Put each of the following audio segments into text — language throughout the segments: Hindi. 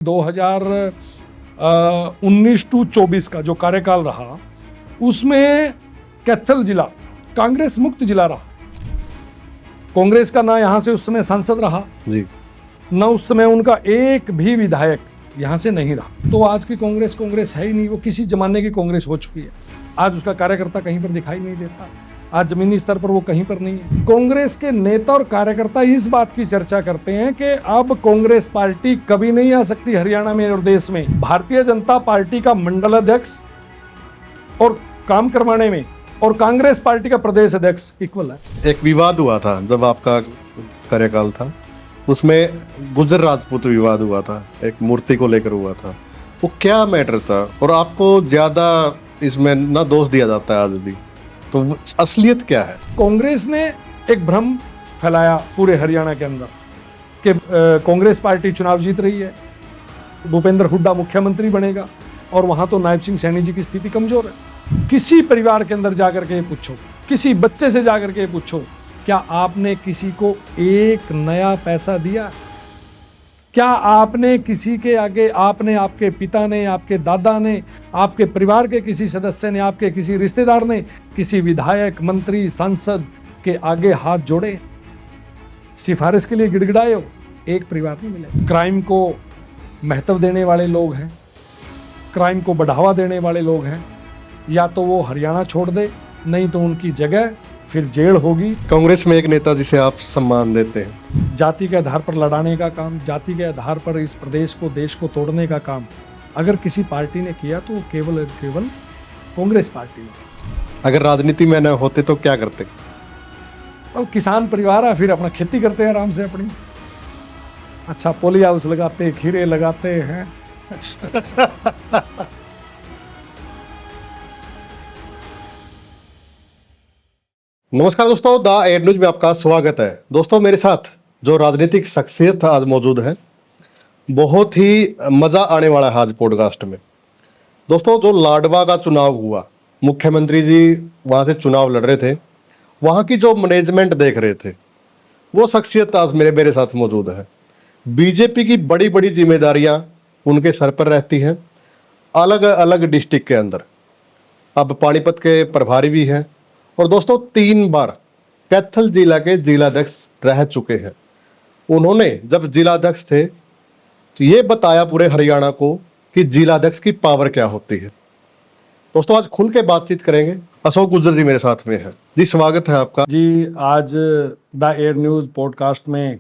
2019 टू 24 का जो कार्यकाल रहा उसमें कैथल जिला कांग्रेस मुक्त जिला रहा। कांग्रेस का ना यहाँ से उस समय सांसद रहा जी। न उस समय उनका एक भी विधायक यहाँ से नहीं रहा। तो आज की कांग्रेस है ही नहीं, वो किसी जमाने की कांग्रेस हो चुकी है। आज उसका कार्यकर्ता कहीं पर दिखाई नहीं देता, आज जमीनी स्तर पर वो कहीं पर नहीं है। कांग्रेस के नेता और कार्यकर्ता इस बात की चर्चा करते हैं कि अब कांग्रेस पार्टी कभी नहीं आ सकती हरियाणा में और देश में। भारतीय जनता पार्टी का मंडल अध्यक्ष और काम करवाने में और कांग्रेस पार्टी का प्रदेश अध्यक्ष इक्वल है। एक विवाद हुआ था जब आपका कार्यकाल था, उसमें गुजर राजपूत विवाद हुआ था, एक मूर्ति को लेकर हुआ था। वो क्या मैटर था और आपको ज्यादा इसमें ना दोष दिया जाता है आज भी, तो असलियत क्या है? कांग्रेस ने एक भ्रम फैलाया पूरे हरियाणा के अंदर कि कांग्रेस पार्टी चुनाव जीत रही है, भूपेंद्र हुड्डा मुख्यमंत्री बनेगा और वहां तो नायब सिंह सैनी जी की स्थिति कमजोर है। किसी परिवार के अंदर जाकर के पूछो, किसी बच्चे से जाकर के पूछो, क्या आपने किसी को एक नया पैसा दिया? क्या आपने किसी के आगे, आपने, आपके पिता ने, आपके दादा ने, आपके परिवार के किसी सदस्य ने, आपके किसी रिश्तेदार ने किसी विधायक, मंत्री, सांसद के आगे हाथ जोड़े, सिफारिश के लिए गिड़गिड़ाए हो? एक परिवार नहीं मिले। क्राइम को महत्व देने वाले लोग हैं, क्राइम को बढ़ावा देने वाले लोग हैं, या तो वो हरियाणा छोड़ दे, नहीं तो उनकी जगह फिर जेल होगी। कांग्रेस में एक नेता जिसे आप सम्मान देते हैं, जाति के आधार पर लड़ाने का काम, जाति के आधार पर इस प्रदेश को, देश को तोड़ने का काम अगर किसी पार्टी ने किया तो केवल और केवल कांग्रेस पार्टी ने। अगर राजनीति में न होते तो क्या करते? और किसान परिवार है, फिर अपना खेती करते हैं आराम से अपनी, अच्छा पोली हाउस लगाते, खीरे लगाते हैं। नमस्कार दोस्तों, द एयर न्यूज में आपका स्वागत है। दोस्तों, मेरे साथ जो राजनीतिक शख्सियत आज मौजूद है, बहुत ही मज़ा आने वाला है आज पॉडकास्ट में। दोस्तों, जो लाडवा का चुनाव हुआ, मुख्यमंत्री जी वहाँ से चुनाव लड़ रहे थे, वहाँ की जो मैनेजमेंट देख रहे थे, वो शख्सियत आज मेरे साथ मौजूद है। बीजेपी की बड़ी बड़ी जिम्मेदारियाँ उनके सर पर रहती हैं, अलग अलग डिस्ट्रिक्ट के अंदर। अब पानीपत के प्रभारी भी हैं और दोस्तों 3 बार कैथल जिला के जिलाध्यक्ष रह चुके हैं। उन्होंने जब जिलाध्यक्ष थे तो ये बताया पूरे हरियाणा को कि जिलाध्यक्ष की पावर क्या होती है। दोस्तों, आज खुल के बातचीत करेंगे। अशोक गुर्जर जी मेरे साथ में हैं। जी, स्वागत है आपका। जी, आज द एयर न्यूज़ पॉडकास्ट में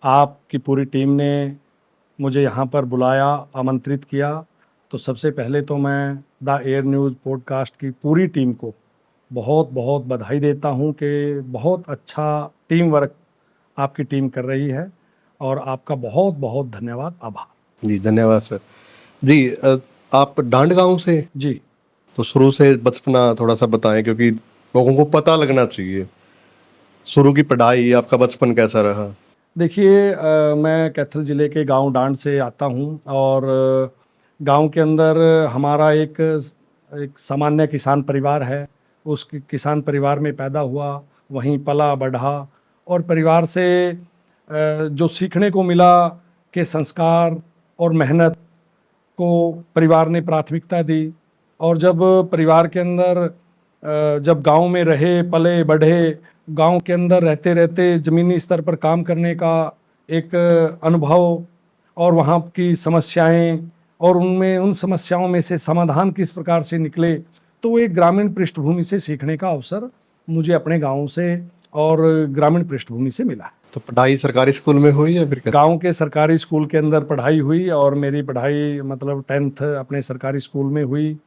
आपकी पूरी टीम ने मुझे यहाँ पर बुलाया, आमंत्रित किया, तो सबसे पहले तो मैं द एयर न्यूज़ पॉडकास्ट की पूरी टीम को बहुत बहुत बधाई देता हूँ कि बहुत अच्छा टीम वर्क आपकी टीम कर रही है और आपका बहुत बहुत धन्यवाद, आभार। जी, धन्यवाद सर। जी, आप डांड गांव से? जी। तो शुरू से बचपना थोड़ा सा बताएं, क्योंकि लोगों को पता लगना चाहिए। शुरू की पढ़ाई, आपका बचपन कैसा रहा? देखिए, मैं कैथल ज़िले के गांव डांड से आता हूं और गांव के अंदर हमारा एक सामान्य किसान परिवार है। उस किसान परिवार में पैदा हुआ, वहीं पला बढ़ा और परिवार से जो सीखने को मिला कि संस्कार और मेहनत को परिवार ने प्राथमिकता दी। और जब परिवार के अंदर जब गांव में रहे, पले बढ़े, गांव के अंदर रहते रहते ज़मीनी स्तर पर काम करने का एक अनुभव और वहाँ की समस्याएं और उन समस्याओं में से समाधान किस प्रकार से निकले, तो एक ग्रामीण पृष्ठभूमि से सीखने का अवसर मुझे अपने गांव से और ग्रामीण पृष्ठभूमि से मिला। तो पढ़ाई सरकारी स्कूल में हुई या फिर गांव के सरकारी स्कूल के अंदर पढ़ाई हुई और मेरी पढ़ाई मतलब 10th अपने सरकारी स्कूल में हुई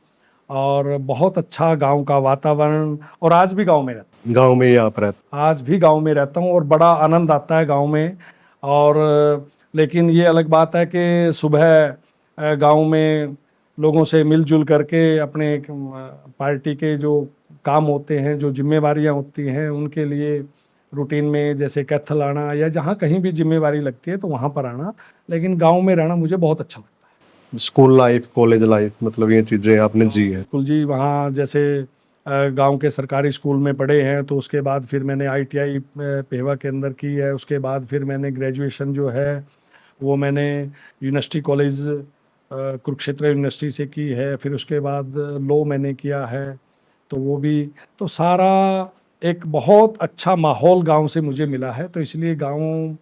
और बहुत अच्छा गांव का वातावरण। और आज भी गांव में रहता, गांव में ही आप रहते? आज भी गांव में रहता हूं और बड़ा आनंद आता है गांव में। और लेकिन ये अलग बात है कि सुबह गांव में लोगों से मिलजुल करके अपने पार्टी के जो काम होते हैं, जो जिम्मेवारियां होती हैं, उनके लिए रूटीन में जैसे कैथल आना या जहाँ कहीं भी जिम्मेवारी लगती है तो वहाँ पर आना, लेकिन गांव में रहना मुझे बहुत अच्छा लगता है। स्कूल लाइफ, कॉलेज लाइफ, मतलब ये चीज़ें आपने जी है? बिल्कुल जी, वहाँ जैसे गांव के सरकारी स्कूल में पढ़े हैं, तो उसके बाद फिर मैंने ITI पेहवा के अंदर की है। उसके बाद फिर मैंने ग्रेजुएशन जो है वो मैंने यूनिवर्सिटी कॉलेज कुरुक्षेत्र यूनिवर्सिटी से की है, फिर उसके बाद लॉ मैंने किया है, तो वो भी, तो सारा एक बहुत अच्छा माहौल गांव से मुझे मिला है। तो इसलिए गांव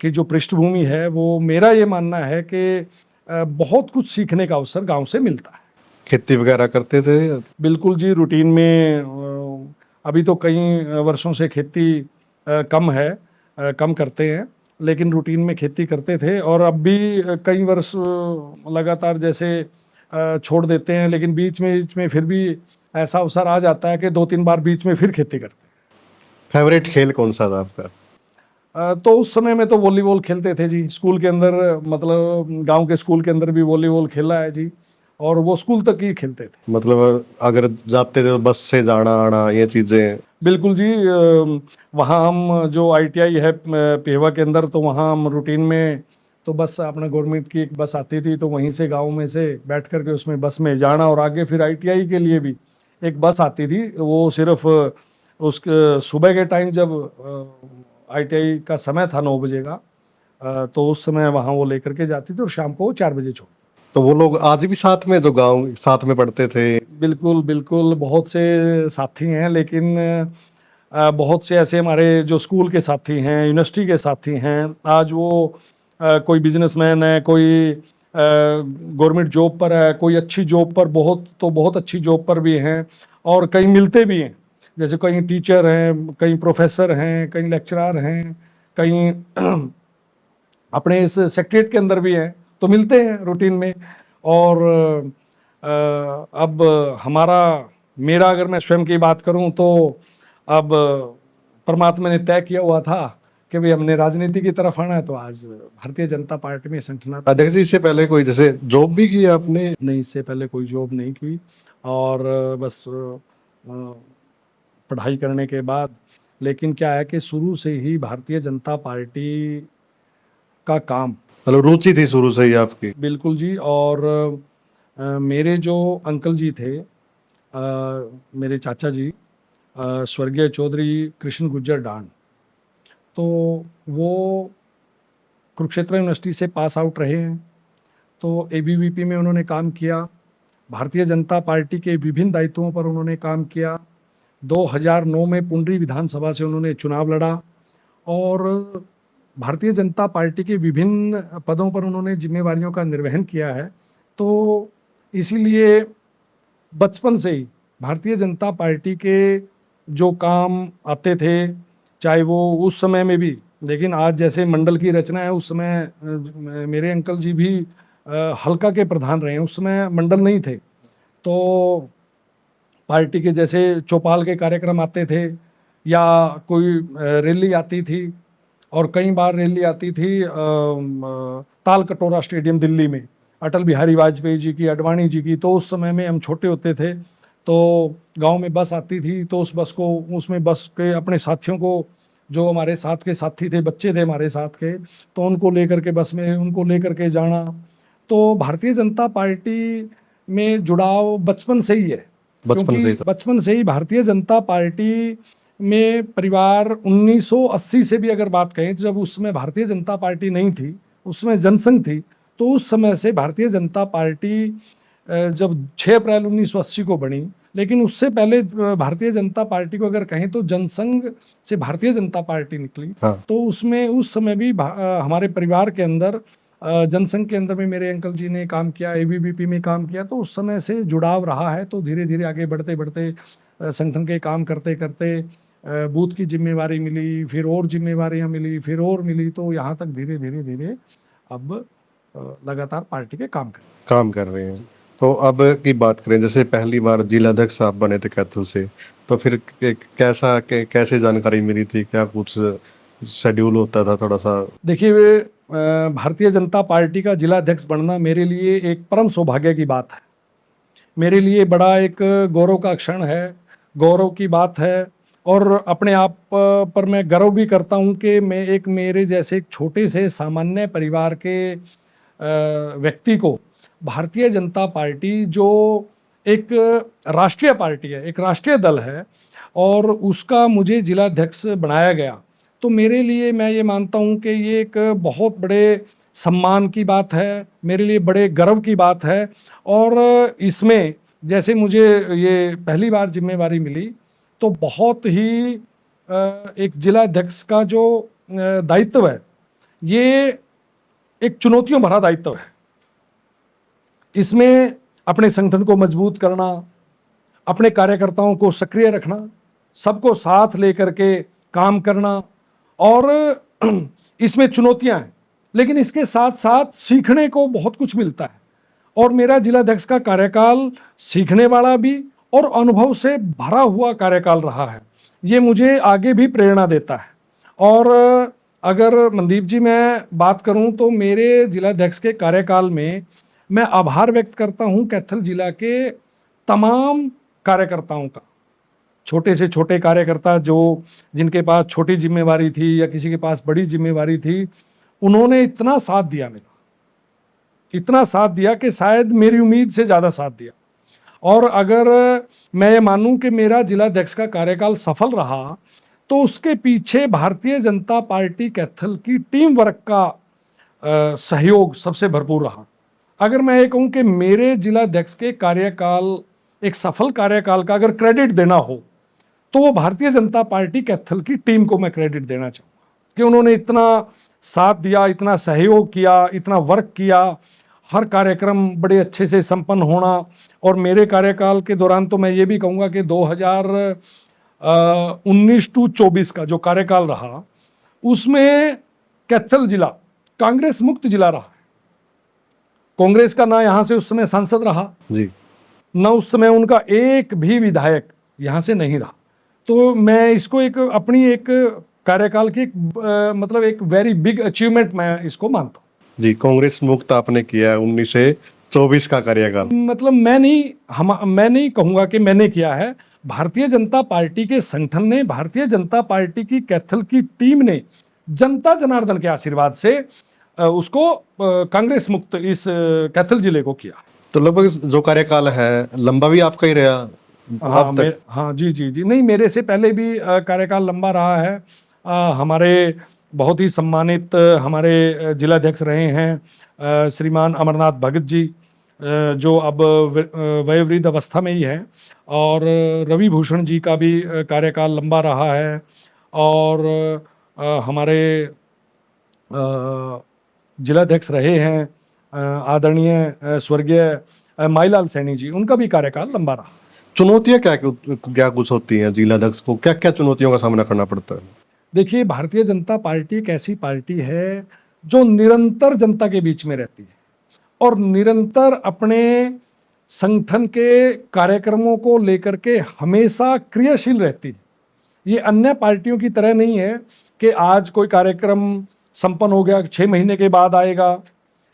की जो पृष्ठभूमि है, वो मेरा ये मानना है कि बहुत कुछ सीखने का अवसर गांव से मिलता है। खेती वगैरह करते थे? बिल्कुल जी, रूटीन में अभी तो कई वर्षों से खेती कम है, कम करते हैं, लेकिन रूटीन में खेती करते थे। और अब भी कई वर्ष लगातार जैसे छोड़ देते हैं, लेकिन बीच में फिर भी ऐसा अवसर आ जाता है कि 2-3 बार बीच में फिर खेती करते फेवरेट खेल कौन सा था आपका? हैं। तो उस समय में तो वॉलीबॉल खेलते थे जी, स्कूल के अंदर, मतलब गांव के स्कूल के अंदर भी वॉलीबॉल खेला है जी, और वो स्कूल तक ही खेलते थे। मतलब अगर जाते थे तो बस से जाना आना ये चीजें? बिल्कुल जी, वहाँ हम जो आईटीआई है पेहवा के अंदर, तो वहाँ हम रूटीन में, तो बस अपना गवर्नमेंट की एक बस आती थी, तो वहीं से गांव में से बैठ करके उसमें बस में जाना, और आगे फिर आईटीआई के लिए भी एक बस आती थी। वो सिर्फ उस सुबह के टाइम जब आईटीआई का समय था 9 बजे का, तो उस समय वहाँ वो लेकर के जाती थी, और शाम को 4 बजे छोड़। तो वो लोग आज भी साथ में, जो गांव साथ में पढ़ते थे? बिल्कुल बिल्कुल, बहुत से साथी हैं, लेकिन बहुत से ऐसे हमारे जो स्कूल के साथी हैं, यूनिवर्सिटी के साथी हैं, आज वो कोई बिजनेसमैन है, कोई गवर्नमेंट जॉब पर है, कोई अच्छी जॉब पर, बहुत अच्छी जॉब पर भी हैं, और कई मिलते भी हैं। जैसे कई टीचर हैं, कई प्रोफेसर हैं, कई लेक्चरर हैं, कई अपने इस सेक्रेटरीट के अंदर भी हैं, तो मिलते हैं रूटीन में। और अब मेरा अगर मैं स्वयं की बात करूं, तो अब परमात्मा ने तय किया हुआ था कि भाई हमने राजनीति की तरफ आना है, तो आज भारतीय जनता पार्टी में संगठनात्मक। अध्यक्ष जी, इससे पहले कोई जैसे जॉब भी की आपने? नहीं, इससे पहले कोई जॉब नहीं की, और बस पढ़ाई करने के बाद। लेकिन क्या है कि शुरू से ही भारतीय जनता पार्टी का काम, मतलब रुचि थी शुरू से ही आपकी? बिल्कुल जी। और मेरे जो अंकल जी थे, मेरे चाचा जी, स्वर्गीय चौधरी कृष्ण गुज्जर डांड, तो वो कुरुक्षेत्र यूनिवर्सिटी से पास आउट रहे हैं, तो एबीवीपी में उन्होंने काम किया, भारतीय जनता पार्टी के विभिन्न दायित्वों पर उन्होंने काम किया। 2009 में पुंडरी विधानसभा से उन्होंने चुनाव लड़ा, और भारतीय जनता पार्टी के विभिन्न पदों पर उन्होंने जिम्मेवारियों का निर्वहन किया है। तो इसीलिए बचपन से ही भारतीय जनता पार्टी के जो काम आते थे, चाहे वो उस समय में भी, लेकिन आज जैसे मंडल की रचना है, उस समय मेरे अंकल जी भी हल्का के प्रधान रहे हैं, उस समय मंडल नहीं थे, तो पार्टी के जैसे चौपाल के कार्यक्रम आते थे, या कोई रैली आती थी, और कई बार रैली आती थी ताल कटोरा स्टेडियम दिल्ली में, अटल बिहारी वाजपेयी जी की, अडवाणी जी की। तो उस समय में हम छोटे होते थे, तो गांव में बस आती थी, तो उस बस को, उसमें बस के अपने साथियों को, जो हमारे साथ के साथी थे, बच्चे थे हमारे साथ के, तो उनको लेकर के बस में उनको लेकर के जाना। तो भारतीय जनता पार्टी में जुड़ाव बचपन से ही है, बचपन से ही था? बचपन से ही भारतीय जनता पार्टी में परिवार 1980 से भी अगर बात कहें, तो जब उस समय भारतीय जनता पार्टी नहीं थी, उस समय जनसंघ थी, तो उस समय से भारतीय जनता पार्टी जब 6 अप्रैल 1980 को बनी, लेकिन उससे पहले भारतीय जनता पार्टी को अगर कहें तो जनसंघ से भारतीय जनता पार्टी निकली। हाँ। तो उसमें उस समय भी हमारे परिवार के अंदर, जनसंघ के अंदर में मेरे अंकल जी ने काम किया, एबीवीपी में काम किया, तो उस समय से जुड़ाव रहा है। तो धीरे धीरे आगे बढ़ते बढ़ते संगठन के काम करते करते बूथ की जिम्मेवारी मिली, फिर और जिम्मेवारियां मिली, फिर और मिली, तो यहाँ तक धीरे धीरे धीरे अब लगातार पार्टी के काम कर रहे हैं। तो अब की बात करें, जैसे पहली बार जिलाध्यक्ष आप बने थे कैथल से, तो फिर कैसे जानकारी मिली थी, क्या कुछ शेड्यूल होता था थोड़ा सा? देखिए, भारतीय जनता पार्टी का जिलाध्यक्ष बनना मेरे लिए एक परम सौभाग्य की बात है, मेरे लिए बड़ा एक गौरव का क्षण है, गौरव की बात है। और अपने आप पर मैं गर्व भी करता हूँ कि मैं एक, मेरे जैसे एक छोटे से सामान्य परिवार के व्यक्ति को भारतीय जनता पार्टी, जो एक राष्ट्रीय पार्टी है, एक राष्ट्रीय दल है, और उसका मुझे जिलाध्यक्ष बनाया गया। तो मेरे लिए, मैं ये मानता हूँ कि ये एक बहुत बड़े सम्मान की बात है, मेरे लिए बड़े गर्व की बात है। और इसमें जैसे मुझे ये पहली बार जिम्मेवारी मिली तो बहुत ही एक जिला अध्यक्ष का जो दायित्व है, ये एक चुनौतियों भरा दायित्व है। इसमें अपने संगठन को मजबूत करना, अपने कार्यकर्ताओं को सक्रिय रखना, सबको साथ लेकर के काम करना, और इसमें चुनौतियां हैं, लेकिन इसके साथ साथ सीखने को बहुत कुछ मिलता है। और मेरा जिलाध्यक्ष का कार्यकाल सीखने वाला भी और अनुभव से भरा हुआ कार्यकाल रहा है। ये मुझे आगे भी प्रेरणा देता है। और अगर मनदीप जी मैं बात करूं तो मेरे जिलाध्यक्ष के कार्यकाल में मैं आभार व्यक्त करता हूं कैथल जिला के तमाम कार्यकर्ताओं का। छोटे से छोटे कार्यकर्ता जो जिनके पास छोटी जिम्मेवारी थी या किसी के पास बड़ी जिम्मेवारी थी, उन्होंने इतना साथ दिया, मेरा इतना साथ दिया कि शायद मेरी उम्मीद से ज़्यादा साथ दिया। और अगर मैं ये मानूं कि मेरा जिलाध्यक्ष का कार्यकाल सफल रहा तो उसके पीछे भारतीय जनता पार्टी कैथल की टीम वर्क का सहयोग सबसे भरपूर रहा। अगर मैं ये कहूं कि मेरे जिलाध्यक्ष के कार्यकाल, एक सफल कार्यकाल का अगर क्रेडिट देना हो तो वो भारतीय जनता पार्टी कैथल की टीम को मैं क्रेडिट देना चाहूँगा कि उन्होंने इतना साथ दिया, इतना सहयोग किया, इतना वर्क किया, हर कार्यक्रम बड़े अच्छे से संपन्न होना। और मेरे कार्यकाल के दौरान तो मैं ये भी कहूँगा कि 2019 टू 24 का जो कार्यकाल रहा उसमें कैथल जिला कांग्रेस मुक्त जिला रहा है। कांग्रेस का ना यहाँ से उस समय सांसद रहा जी, न उस समय उनका एक भी विधायक यहाँ से नहीं रहा। तो मैं इसको एक अपनी एक कार्यकाल की मतलब एक वेरी बिग अचीवमेंट मैं इसको मानता हूँ। जी, कांग्रेस मुक्त आपने किया है 19 से 24 का कार्यकाल। मतलब मैं नहीं कहूँगा कि मैंने किया है, भारतीय जनता पार्टी के संगठन ने, भारतीय जनता पार्टी की कैथल की टीम ने जनता जनार्दन के आशीर्वाद से उसको कांग्रेस मुक्त इस कैथल जिले को किया। तो लगभग जो कार्यकाल है लंबा भी आपका ही रहा अब तक? हाँ जी, नहीं, मेरे से पहले भी कार्यकाल लंबा रहा है। हमारे बहुत ही सम्मानित हमारे जिलाध्यक्ष रहे हैं श्रीमान अमरनाथ भगत जी, जो अब वयोवृद्ध अवस्था में ही है। और रवि भूषण जी का भी कार्यकाल लंबा रहा है। और हमारे जिलाध्यक्ष रहे हैं आदरणीय स्वर्गीय माईलाल सैनी जी, उनका भी कार्यकाल लंबा रहा। चुनौतियां क्या कुछ होती हैं जिलाध्यक्ष को, क्या क्या चुनौतियों का सामना करना पड़ता है? देखिए, भारतीय जनता पार्टी एक ऐसी पार्टी है जो निरंतर जनता के बीच में रहती है और निरंतर अपने संगठन के कार्यक्रमों को लेकर के हमेशा क्रियाशील रहती है। ये अन्य पार्टियों की तरह नहीं है कि आज कोई कार्यक्रम संपन्न हो गया 6 महीने के बाद आएगा,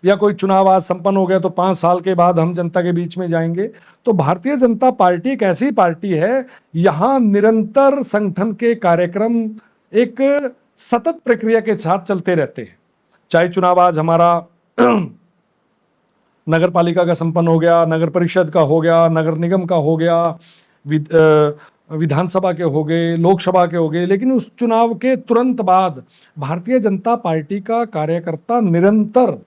या कोई चुनाव आज संपन्न हो गया तो 5 साल के बाद हम जनता के बीच में जाएंगे। तो भारतीय जनता पार्टी एक ऐसी पार्टी है, यहाँ निरंतर संगठन के कार्यक्रम एक सतत प्रक्रिया के साथ चलते रहते हैं। चाहे चुनाव आज हमारा नगर पालिका का संपन्न हो गया, नगर परिषद का हो गया, नगर निगम का हो गया, विधानसभा के हो गए, लोकसभा के हो गए, लेकिन उस चुनाव के तुरंत बाद भारतीय जनता पार्टी का कार्यकर्ता निरंतर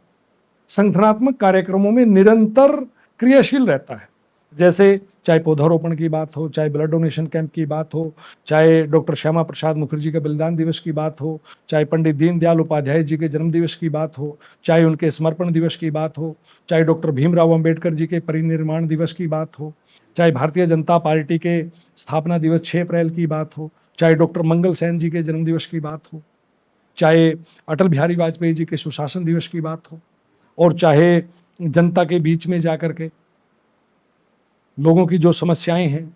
संगठनात्मक कार्यक्रमों में निरंतर क्रियाशील रहता है। जैसे चाहे पौधारोपण की बात हो, चाहे ब्लड डोनेशन कैंप की बात हो, चाहे डॉक्टर श्यामा प्रसाद मुखर्जी के बलिदान दिवस की बात हो, चाहे पंडित दीनदयाल उपाध्याय जी के जन्म दिवस की बात हो, चाहे उनके समर्पण दिवस की बात हो, चाहे डॉक्टर भीमराव अंबेडकर जी के परिनिर्माण दिवस की बात हो, चाहे भारतीय जनता पार्टी के स्थापना दिवस 6 अप्रैल की बात हो, चाहे डॉक्टर मंगल सेन जी के जन्म दिवस की बात हो, चाहे अटल बिहारी वाजपेयी जी के सुशासन दिवस की बात हो, और चाहे जनता के बीच में जाकर के लोगों की जो समस्याएं हैं,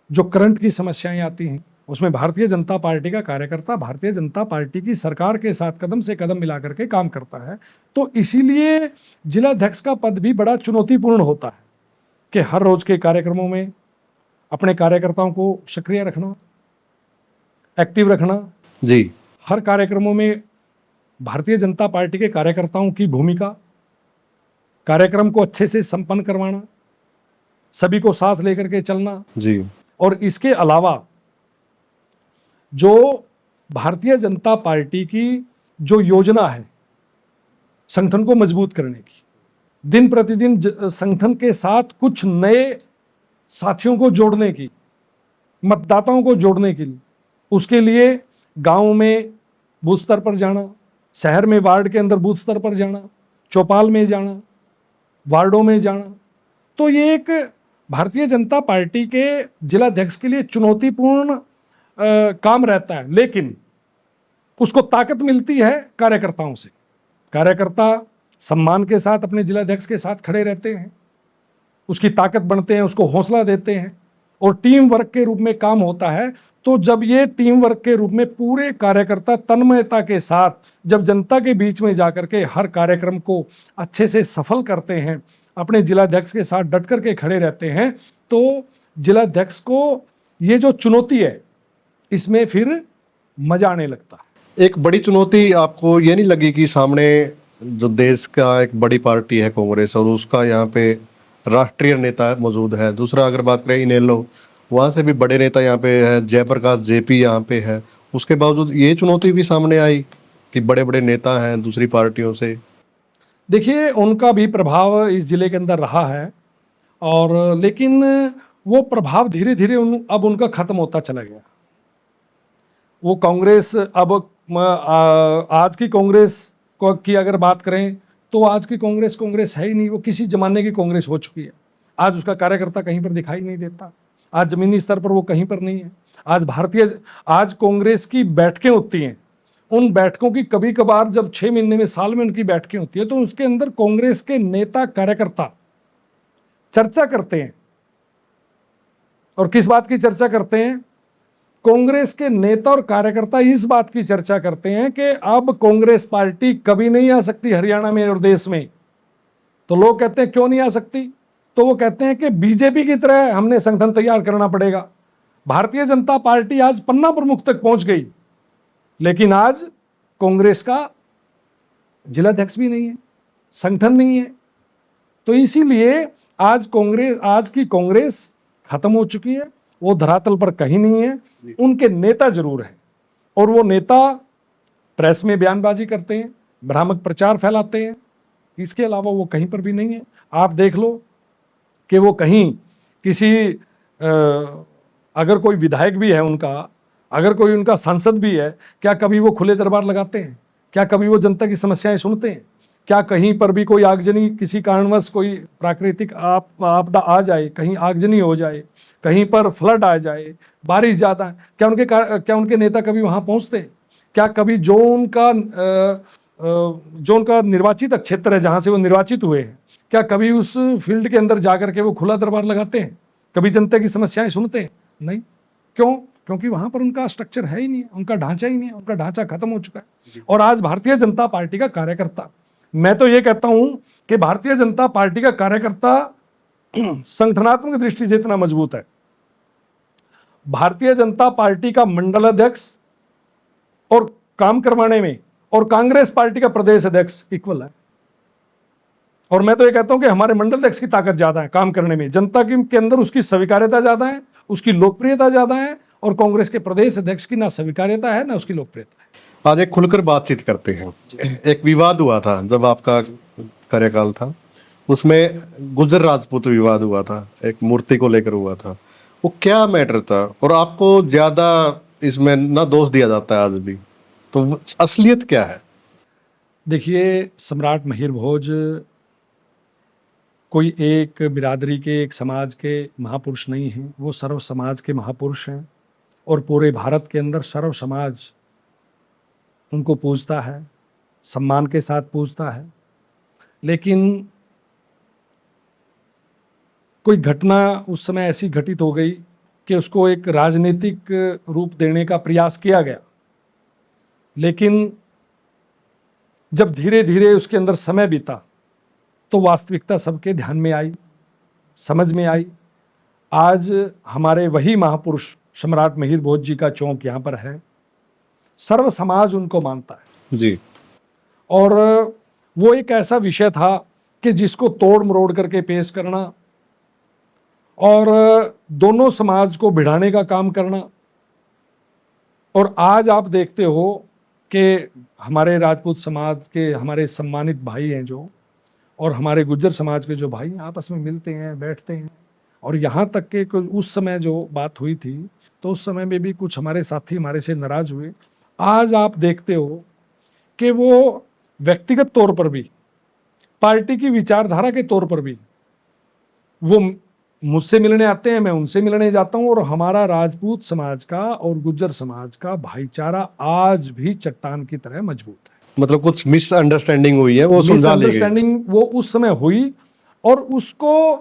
जो करंट की समस्याएं आती हैं, उसमें भारतीय जनता पार्टी का कार्यकर्ता भारतीय जनता पार्टी की सरकार के साथ कदम से कदम मिला करके काम करता है। तो इसीलिए जिलाध्यक्ष का पद भी बड़ा चुनौतीपूर्ण होता है कि हर रोज के कार्यक्रमों में अपने कार्यकर्ताओं को सक्रिय रखना, एक्टिव रखना। जी, हर कार्यक्रमों में भारतीय जनता पार्टी के कार्यकर्ताओं की भूमिका, कार्यक्रम को अच्छे से संपन्न करवाना, सभी को साथ लेकर के चलना। जी, और इसके अलावा जो भारतीय जनता पार्टी की जो योजना है, संगठन को मजबूत करने की, दिन प्रतिदिन संगठन के साथ कुछ नए साथियों को जोड़ने की, मतदाताओं को जोड़ने के लिए, उसके लिए गांव में बूथ स्तर पर जाना, शहर में वार्ड के अंदर बूथ स्तर पर जाना, चौपाल में जाना, वार्डों में जाना। तो ये एक भारतीय जनता पार्टी के जिलाध्यक्ष के लिए चुनौतीपूर्ण काम रहता है, लेकिन उसको ताकत मिलती है कार्यकर्ताओं से। कार्यकर्ता सम्मान के साथ अपने जिलाध्यक्ष के साथ खड़े रहते हैं, उसकी ताकत बनते हैं, उसको हौसला देते हैं और टीम वर्क के रूप में काम होता है। तो जब ये टीम वर्क के रूप में पूरे कार्यकर्ता तन्मयता के साथ जब जनता के बीच में जाकर के हर कार्यक्रम को अच्छे से सफल करते हैं, अपने जिलाध्यक्ष के साथ डट करके खड़े रहते हैं, तो जिलाध्यक्ष को ये जो चुनौती है इसमें फिर मजा आने लगता है। एक बड़ी चुनौती आपको ये नहीं लगी कि सामने जो देश का एक बड़ी पार्टी है कांग्रेस और उसका यहाँ पे राष्ट्रीय नेता मौजूद है, दूसरा अगर बात करें इनेलो, वहाँ से भी बड़े नेता यहाँ पे है, जयप्रकाश जेपी यहाँ पे है, उसके बावजूद ये चुनौती भी सामने आई कि बड़े बड़े नेता हैं दूसरी पार्टियों से? देखिए, उनका भी प्रभाव इस जिले के अंदर रहा है, और लेकिन वो प्रभाव धीरे धीरे अब उनका खत्म होता चला गया। वो कांग्रेस अब आज की कांग्रेस की अगर बात करें तो आज की कांग्रेस है ही नहीं, वो किसी जमाने की कांग्रेस हो चुकी है। आज उसका कार्यकर्ता कहीं पर दिखाई नहीं देता, आज जमीनी स्तर पर वो कहीं पर नहीं है। आज कांग्रेस की बैठकें होती हैं, उन बैठकों की कभी कभार जब 6 महीने में, साल में उनकी बैठकें होती है, तो उसके अंदर कांग्रेस के नेता कार्यकर्ता चर्चा करते हैं। और किस बात की चर्चा करते हैं? कांग्रेस के नेता और कार्यकर्ता इस बात की चर्चा करते हैं कि अब कांग्रेस पार्टी कभी नहीं आ सकती हरियाणा में और देश में। तो लोग कहते हैं क्यों नहीं आ सकती? तो वो कहते हैं कि बीजेपी की तरह हमने संगठन तैयार करना पड़ेगा। भारतीय जनता पार्टी आज पन्ना प्रमुख तक पहुंच गई, लेकिन आज कांग्रेस का जिलाध्यक्ष भी नहीं है, संगठन नहीं है। तो इसीलिए आज की कांग्रेस खत्म हो चुकी है, वो धरातल पर कहीं नहीं है। उनके नेता जरूर हैं, और वो नेता प्रेस में बयानबाजी करते हैं, भ्रामक प्रचार फैलाते हैं, इसके अलावा वो कहीं पर भी नहीं है। आप देख लो कि वो कहीं किसी अगर कोई विधायक भी है उनका, अगर कोई उनका सांसद भी है, क्या कभी वो खुले दरबार लगाते हैं? क्या कभी वो जनता की समस्याएं सुनते हैं? क्या कहीं पर भी कोई आगजनी, किसी कारणवश कोई प्राकृतिक आपदा आ जाए, कहीं आगजनी हो जाए, कहीं पर फ्लड आ जाए, बारिश ज़्यादा है, क्या उनके नेता कभी वहाँ पहुँचते हैं? क्या कभी जो उनका निर्वाचित क्षेत्र है जहाँ से वो निर्वाचित हुए हैं, क्या कभी उस फील्ड के अंदर जाकर के वो खुला दरबार लगाते हैं? कभी जनता की समस्याएं सुनते हैं? नहीं। क्यों? क्योंकि वहाँ पर उनका स्ट्रक्चर है ही नहीं, उनका ढांचा ही नहीं है, उनका ढांचा खत्म हो चुका है। और आज भारतीय जनता पार्टी का कार्यकर्ता, मैं तो ये कहता हूं कि भारतीय जनता पार्टी का कार्यकर्ता संगठनात्मक दृष्टि से इतना मजबूत है, भारतीय जनता पार्टी का मंडल अध्यक्ष और काम करवाने में और कांग्रेस पार्टी का प्रदेश अध्यक्ष इक्वल है। और मैं तो ये कहता हूं कि हमारे मंडल अध्यक्ष की ताकत ज्यादा है काम करने में, जनता के अंदर उसकी स्वीकार्यता ज्यादा है, उसकी लोकप्रियता ज्यादा है, और कांग्रेस के प्रदेश अध्यक्ष की ना स्वीकार्यता है ना उसकी लोकप्रियता है। आज एक खुलकर बातचीत करते हैं। एक विवाद हुआ था जब आपका कार्यकाल था, उसमें गुर्जर राजपूत विवाद हुआ था, एक मूर्ति को लेकर हुआ था। वो क्या मैटर था? और आपको ज्यादा इसमें ना दोष दिया जाता है आज भी, तो असलियत क्या है? देखिए, सम्राट महिर भोज कोई एक बिरादरी के, एक समाज के महापुरुष नहीं हैं, वो सर्व समाज के महापुरुष हैं, और पूरे भारत के अंदर सर्व समाज उनको पूजता है, सम्मान के साथ पूजता है। लेकिन कोई घटना उस समय ऐसी घटित हो गई कि उसको एक राजनीतिक रूप देने का प्रयास किया गया, लेकिन जब धीरे धीरे उसके अंदर समय बीता तो वास्तविकता सबके ध्यान में आई, समझ में आई। आज हमारे वही महापुरुष सम्राट महिर भोज जी का चौक यहाँ पर है, सर्व समाज उनको मानता है जी। और वो एक ऐसा विषय था कि जिसको तोड़ मरोड़ करके पेश करना और दोनों समाज को भिड़ाने का काम करना। और आज आप देखते हो कि हमारे राजपूत समाज के हमारे सम्मानित भाई हैं जो, और हमारे गुज्जर समाज के जो भाई आपस में मिलते हैं, बैठते हैं। और यहाँ तक कि उस समय जो बात हुई थी तो उस समय में भी कुछ हमारे साथी हमारे से नाराज हुए। आज आप देखते हो कि वो व्यक्तिगत तौर पर भी, पार्टी की विचारधारा के तौर पर भी वो मुझसे मिलने आते हैं, मैं उनसे मिलने जाता हूं। और हमारा राजपूत समाज का और गुज्जर समाज का भाईचारा आज भी चट्टान की तरह मजबूत है। मतलब कुछ मिसअंडरस्टैंडिंग हुई है, वो सुलझा ली गई। मिसअंडरस्टैंडिंग वो उस समय हुई, और उसको,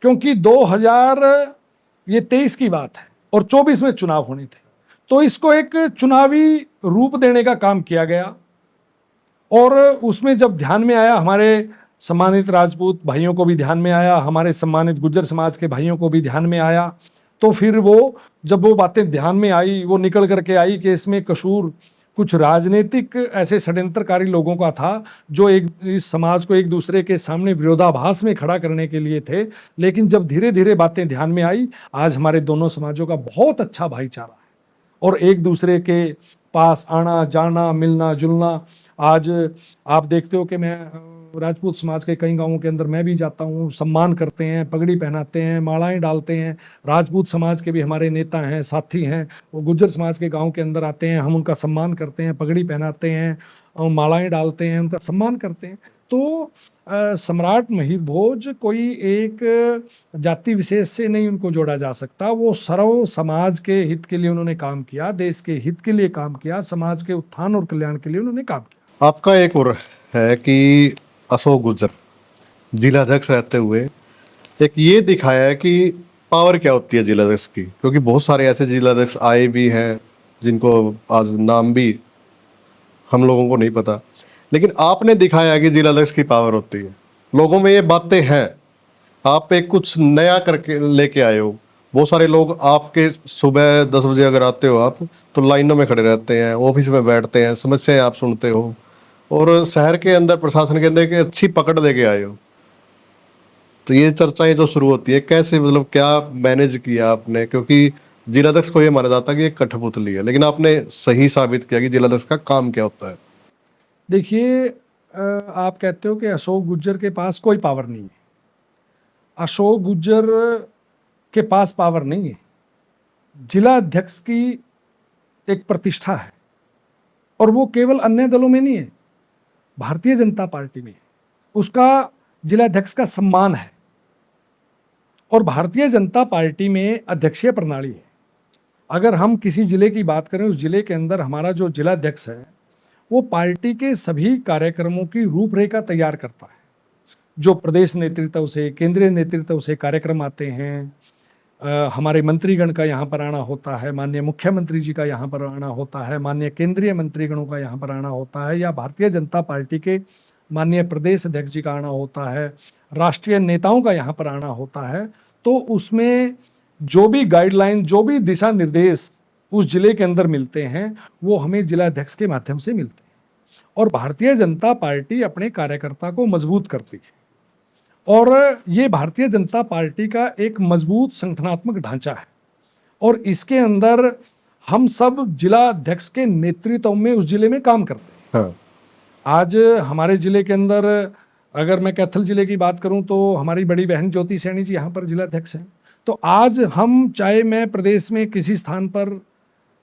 क्योंकि 2023 की बात है और 24 में चुनाव होने थे, तो इसको एक चुनावी रूप देने का काम किया गया। और उसमें जब ध्यान में आया, हमारे सम्मानित राजपूत भाइयों को भी ध्यान में आया, हमारे सम्मानित गुज्जर समाज के भाइयों को भी ध्यान में आया, तो फिर वो जब वो बातें ध्यान में आई, वो निकल करके आई कि इसमें कसूर कुछ राजनीतिक ऐसे षड्यंत्रकारी लोगों का था जो इस समाज को एक दूसरे के सामने विरोधाभास में खड़ा करने के लिए थे। लेकिन जब धीरे धीरे बातें ध्यान में आई, आज हमारे दोनों समाजों का बहुत अच्छा भाईचारा है और एक दूसरे के पास आना जाना, मिलना जुलना। आज आप देखते हो कि मैं राजपूत समाज के कई गांवों के अंदर मैं भी जाता हूँ, सम्मान करते हैं, पगड़ी पहनाते हैं, मालाएं डालते हैं। राजपूत समाज के भी हमारे नेता हैं, साथी हैं, वो गुज्जर समाज के गांव के अंदर आते हैं, हम उनका सम्मान करते हैं, पगड़ी पहनाते हैं, मालाएं डालते हैं, उनका सम्मान करते हैं। तो सम्राट महिर भोज कोई एक जाति विशेष से नहीं उनको जोड़ा जा सकता। वो सर्व समाज के हित के लिए उन्होंने काम किया, देश के हित के लिए काम किया, समाज के उत्थान और कल्याण के लिए उन्होंने काम किया। आपका एक और है कि अशोक गुज्जर जिलाध्यक्ष रहते हुए एक ये दिखाया है कि पावर क्या होती है जिलाध्यक्ष की, क्योंकि बहुत सारे ऐसे जिलाध्यक्ष आए भी हैं जिनको आज नाम भी हम लोगों को नहीं पता, लेकिन आपने दिखाया है कि जिलाध्यक्ष की पावर होती है। लोगों में ये बातें हैं, आप एक कुछ नया करके लेके आए हो। बहुत सारे लोग आपके सुबह 10 बजे अगर आते हो आप, तो लाइनों में खड़े रहते हैं, ऑफिस में बैठते हैं, समस्याएं आप सुनते हो, और शहर के अंदर प्रशासन के अंदर एक अच्छी पकड़ लेके आए हो। तो ये चर्चाएं जो शुरू होती है, कैसे, मतलब क्या मैनेज किया आपने? क्योंकि जिलाध्यक्ष को ये माना जाता है कि एक कठपुतली है, लेकिन आपने सही साबित किया कि जिलाध्यक्ष का काम क्या होता है। देखिए, आप कहते हो कि अशोक गुज्जर के पास कोई पावर नहीं है। अशोक गुज्जर के पास पावर नहीं है। जिला अध्यक्ष की एक प्रतिष्ठा है, और वो केवल अन्य दलों में नहीं है, भारतीय जनता पार्टी में उसका जिलाध्यक्ष का सम्मान है। और भारतीय जनता पार्टी में अध्यक्षीय प्रणाली है। अगर हम किसी जिले की बात करें, उस जिले के अंदर हमारा जो जिलाध्यक्ष है वो पार्टी के सभी कार्यक्रमों की रूपरेखा तैयार करता है। जो प्रदेश नेतृत्व से, केंद्रीय नेतृत्व से कार्यक्रम आते हैं, हमारे मंत्रीगण का यहाँ पर आना होता है, माननीय मुख्यमंत्री जी का यहाँ पर आना होता है, माननीय केंद्रीय मंत्रीगणों का यहाँ पर आना होता है, या भारतीय जनता पार्टी के माननीय प्रदेश अध्यक्ष जी का आना होता है, राष्ट्रीय नेताओं का यहाँ पर आना होता है, तो उसमें जो भी गाइडलाइन, जो भी दिशा निर्देश उस जिले के अंदर मिलते हैं वो हमें जिलाध्यक्ष के माध्यम से मिलते हैं। और भारतीय जनता पार्टी अपने कार्यकर्ता को मजबूत करती है, और ये भारतीय जनता पार्टी का एक मजबूत संगठनात्मक ढांचा है। और इसके अंदर हम सब जिला अध्यक्ष के नेतृत्व में उस जिले में काम करते हैं। हाँ। आज हमारे जिले के अंदर, अगर मैं कैथल जिले की बात करूं, तो हमारी बड़ी बहन ज्योति सैनी जी यहाँ पर जिलाध्यक्ष हैं। तो आज हम, चाहे मैं प्रदेश में किसी स्थान पर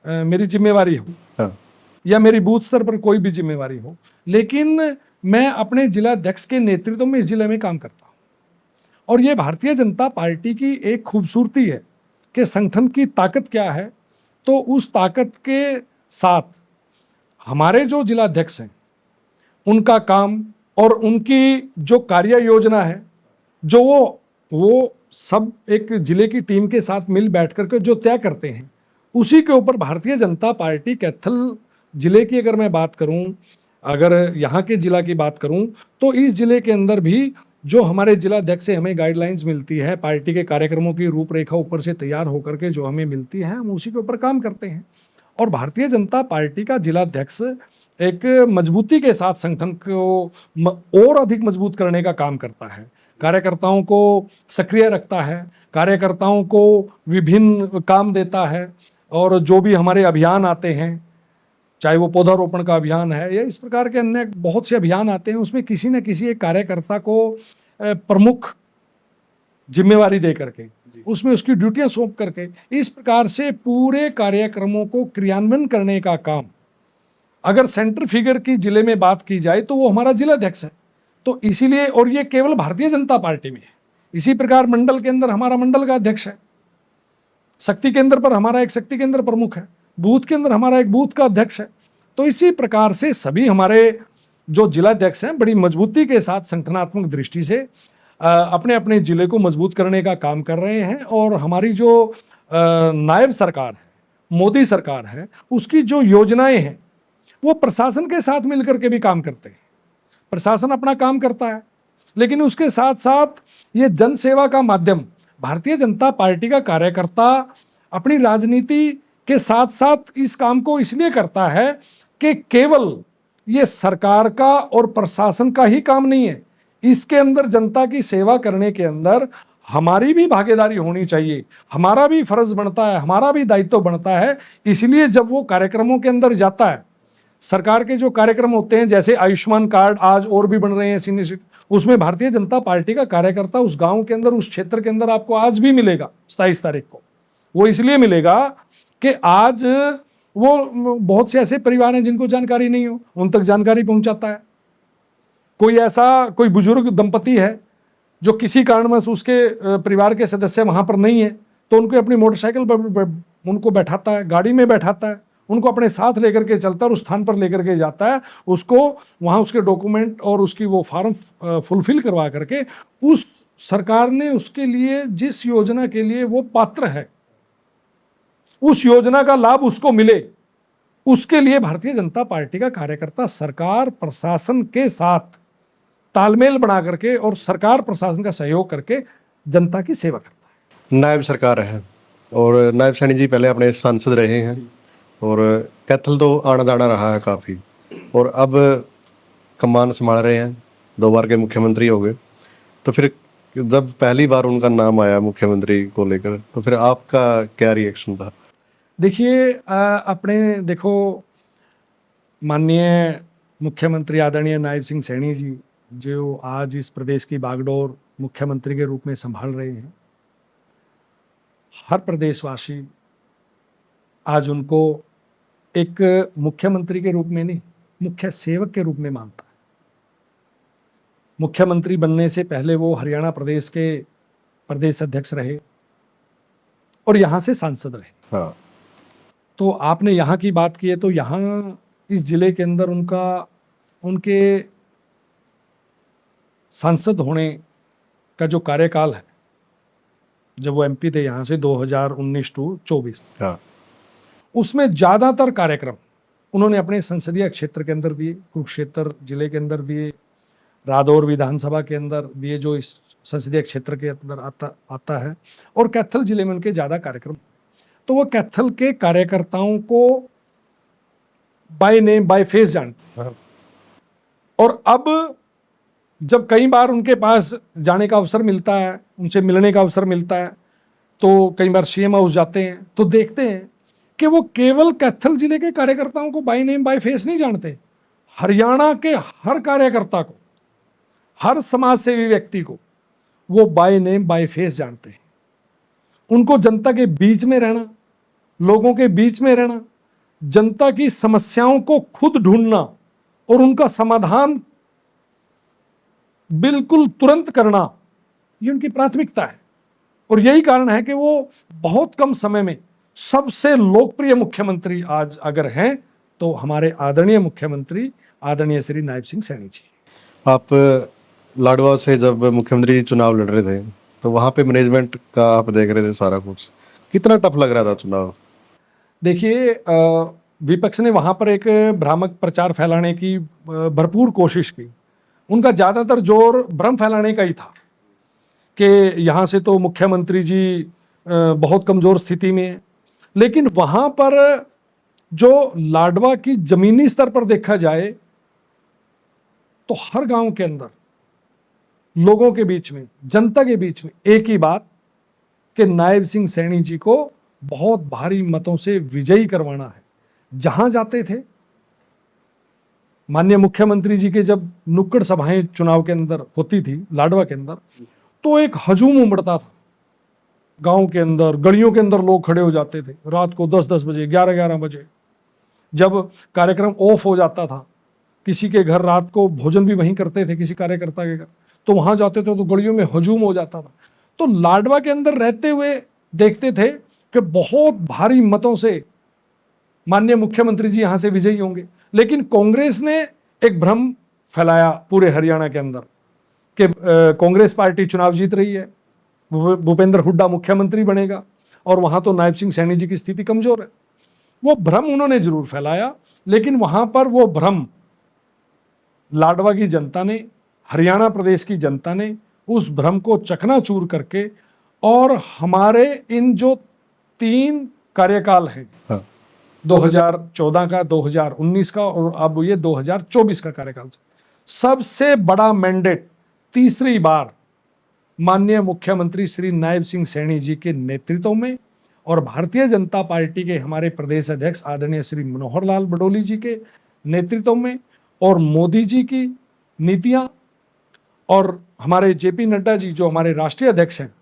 मेरी जिम्मेवारी हो, हाँ। या मेरी बूथ स्तर पर कोई भी जिम्मेवारी हो, लेकिन मैं अपने जिलाध्यक्ष के नेतृत्व में इस जिले में काम करता हूँ। और ये भारतीय जनता पार्टी की एक खूबसूरती है कि संगठन की ताकत क्या है, तो उस ताकत के साथ हमारे जो जिलाध्यक्ष हैं उनका काम और उनकी जो कार्य योजना है, जो वो सब एक जिले की टीम के साथ मिल बैठ करके जो तय करते हैं, उसी के ऊपर भारतीय जनता पार्टी कैथल जिले की अगर मैं बात करूं, अगर यहाँ के जिला की बात करूं, तो इस जिले के अंदर भी जो हमारे जिलाध्यक्ष से हमें गाइडलाइंस मिलती है, पार्टी के कार्यक्रमों की रूपरेखा ऊपर से तैयार होकर के जो हमें मिलती है, हम उसी के ऊपर काम करते हैं। और भारतीय जनता पार्टी का जिलाध्यक्ष एक मजबूती के साथ संगठन को और अधिक मजबूत करने का काम करता है, कार्यकर्ताओं को सक्रिय रखता है, कार्यकर्ताओं को विभिन्न काम देता है। और जो भी हमारे अभियान आते हैं, चाहे वो पौधारोपण का अभियान है या इस प्रकार के अन्य बहुत से अभियान आते हैं, उसमें किसी न किसी एक कार्यकर्ता को प्रमुख जिम्मेवारी दे करके उसमें उसकी ड्यूटियां सौंप करके इस प्रकार से पूरे कार्यक्रमों को क्रियान्वयन करने का काम, अगर सेंटर फिगर की जिले में बात की जाए तो वो हमारा जिलाध्यक्ष है। तो इसीलिए, और ये केवल भारतीय जनता पार्टी में है। इसी प्रकार मंडल के अंदर हमारा मंडल का अध्यक्ष है, शक्ति केंद्र पर हमारा एक शक्ति केंद्र प्रमुख है, बूथ के अंदर हमारा एक बूथ का अध्यक्ष है। तो इसी प्रकार से सभी हमारे जो जिलाध्यक्ष हैं बड़ी मजबूती के साथ संगठनात्मक दृष्टि से अपने अपने जिले को मजबूत करने का काम कर रहे हैं। और हमारी जो नायब सरकार है, मोदी सरकार है, उसकी जो योजनाएं हैं वो प्रशासन के साथ मिलकर के भी काम करते हैं। प्रशासन अपना काम करता है, लेकिन उसके साथ साथ ये जन सेवा का माध्यम, भारतीय जनता पार्टी का कार्यकर्ता अपनी राजनीति के साथ साथ इस काम को इसलिए करता है कि केवल ये सरकार का और प्रशासन का ही काम नहीं है, इसके अंदर जनता की सेवा करने के अंदर हमारी भी भागीदारी होनी चाहिए, हमारा भी फर्ज बनता है, हमारा भी दायित्व बनता है। इसलिए जब वो कार्यक्रमों के अंदर जाता है, सरकार के जो कार्यक्रम होते हैं जैसे आयुष्मान कार्ड आज और भी बन रहे हैं सीनियर सिटीजन, उसमें भारतीय जनता पार्टी का कार्यकर्ता उस गांव के अंदर, उस क्षेत्र के अंदर आपको आज भी मिलेगा 27 तारीख को। वो इसलिए मिलेगा कि आज वो बहुत से ऐसे परिवार हैं जिनको जानकारी नहीं हो, उन तक जानकारी पहुंचाता है। कोई बुजुर्ग दंपति है जो किसी कारणवश उसके परिवार के सदस्य वहां पर नहीं है, तो उनको अपनी मोटरसाइकिल पर उनको बैठाता है, गाड़ी में बैठाता है, उनको अपने साथ लेकर के चलता है और उस स्थान पर लेकर के जाता है, उसको वहाँ उसके डॉक्यूमेंट और उसकी वो फॉर्म फुलफिल करवा करके उस सरकार ने उसके लिए जिस योजना के लिए वो पात्र है उस योजना का लाभ उसको मिले, उसके लिए भारतीय जनता पार्टी का कार्यकर्ता सरकार प्रशासन के साथ तालमेल बना करके और सरकार प्रशासन का सहयोग करके जनता की सेवा करता है। नायब सरकार है और नायब सैनी जी पहले अपने सांसद रहे हैं और कैथल तो आना जाना रहा है काफ़ी, और अब कमान संभाल रहे हैं, 2 बार के मुख्यमंत्री हो गए। तो फिर जब पहली बार उनका नाम आया मुख्यमंत्री को लेकर, तो फिर आपका क्या रिएक्शन था? देखिए, अपने देखो, माननीय मुख्यमंत्री आदरणीय नायब सिंह सैनी जी जो आज इस प्रदेश की बागडोर मुख्यमंत्री के रूप में संभाल रहे हैं, हर प्रदेशवासी आज उनको एक मुख्यमंत्री के रूप में नहीं, मुख्य सेवक के रूप में मानता है। मुख्यमंत्री बनने से पहले वो हरियाणा प्रदेश के प्रदेश अध्यक्ष रहे और यहाँ से सांसद रहे। हाँ। तो आपने यहाँ की बात की है, तो यहाँ इस जिले के अंदर उनके सांसद होने का जो कार्यकाल है, जब वो एमपी थे यहाँ से 2019 टू 24, हाँ। उसमें ज़्यादातर कार्यक्रम उन्होंने अपने संसदीय क्षेत्र के अंदर दिए, कुरुक्षेत्र जिले के अंदर दिए, रादौर विधानसभा के अंदर दिए जो इस संसदीय क्षेत्र के अंदर आता है, और कैथल जिले में उनके ज़्यादा कार्यक्रम। तो वो कैथल के कार्यकर्ताओं को बाय नेम बाय फेस जानते हैं। और अब जब कई बार उनके पास जाने का अवसर मिलता है, उनसे मिलने का अवसर मिलता है, तो कई बार सीएम हाउस जाते हैं तो देखते हैं कि वो केवल कैथल जिले के कार्यकर्ताओं को बाय नेम बाय फेस नहीं जानते, हरियाणा के हर कार्यकर्ता को, हर समाज सेवी व्यक्ति को वो बाय नेम बाय फेस जानते हैं। उनको जनता के बीच में रहना, लोगों के बीच में रहना, जनता की समस्याओं को खुद ढूंढना और उनका समाधान बिल्कुल तुरंत करना, ये उनकी प्राथमिकता है। और यही कारण है कि वो बहुत कम समय में सबसे लोकप्रिय मुख्यमंत्री आज अगर हैं तो हमारे आदरणीय मुख्यमंत्री आदरणीय श्री नायब सिंह सैनी जी। आप लाडवा से जब मुख्यमंत्री चुनाव लड़ रहे थे तो वहाँ पे मैनेजमेंट का आप देख रहे थे सारा कुछ, कितना टफ लग रहा था चुनाव? देखिए, विपक्ष ने वहाँ पर एक भ्रामक प्रचार फैलाने की भरपूर कोशिश की। उनका ज़्यादातर जोर भ्रम फैलाने का ही था कि यहाँ से तो मुख्यमंत्री जी बहुत कमज़ोर स्थिति में है। लेकिन वहाँ पर जो लाडवा की ज़मीनी स्तर पर देखा जाए तो हर गांव के अंदर लोगों के बीच में, जनता के बीच में एक ही बात कि नायब सिंह सैनी जी को बहुत भारी मतों से विजयी करवाना है। जहां जाते थे माननीय मुख्यमंत्री जी के जब नुक्कड़ सभाएं चुनाव के अंदर होती थी लाडवा के अंदर, तो एक हजूम उमड़ता था। गांव के अंदर, गलियों के अंदर लोग खड़े हो जाते थे रात को 10-10 बजे, 11-11 बजे। जब कार्यक्रम ऑफ हो जाता था, किसी के घर रात को भोजन भी वहीं करते थे, किसी कार्यकर्ता के घर, तो वहां जाते थे तो गलियों में हजूम हो जाता था। तो लाडवा के अंदर रहते हुए देखते थे कि बहुत भारी मतों से माननीय मुख्यमंत्री जी यहां से विजयी होंगे। लेकिन कांग्रेस ने एक भ्रम फैलाया पूरे हरियाणा के अंदर कि कांग्रेस पार्टी चुनाव जीत रही है, भूपेंद्र हुड्डा मुख्यमंत्री बनेगा और वहां तो नायब सिंह सैनी जी की स्थिति कमजोर है। वो भ्रम उन्होंने जरूर फैलाया, लेकिन वहां पर वो भ्रम लाडवा की जनता ने, हरियाणा प्रदेश की जनता ने उस भ्रम को चकनाचूर करके, और हमारे इन जो 3 कार्यकाल हैं, हाँ। 2014 का, 2019 का और अब ये 2024 का कार्यकाल, सबसे बड़ा मैंडेट तीसरी बार माननीय मुख्यमंत्री श्री नायब सिंह सैनी जी के नेतृत्व में और भारतीय जनता पार्टी के हमारे प्रदेश अध्यक्ष आदरणीय श्री मनोहर लाल बडोली जी के नेतृत्व में, और मोदी जी की नीतियां और हमारे जेपी नड्डा जी जो हमारे राष्ट्रीय अध्यक्ष हैं,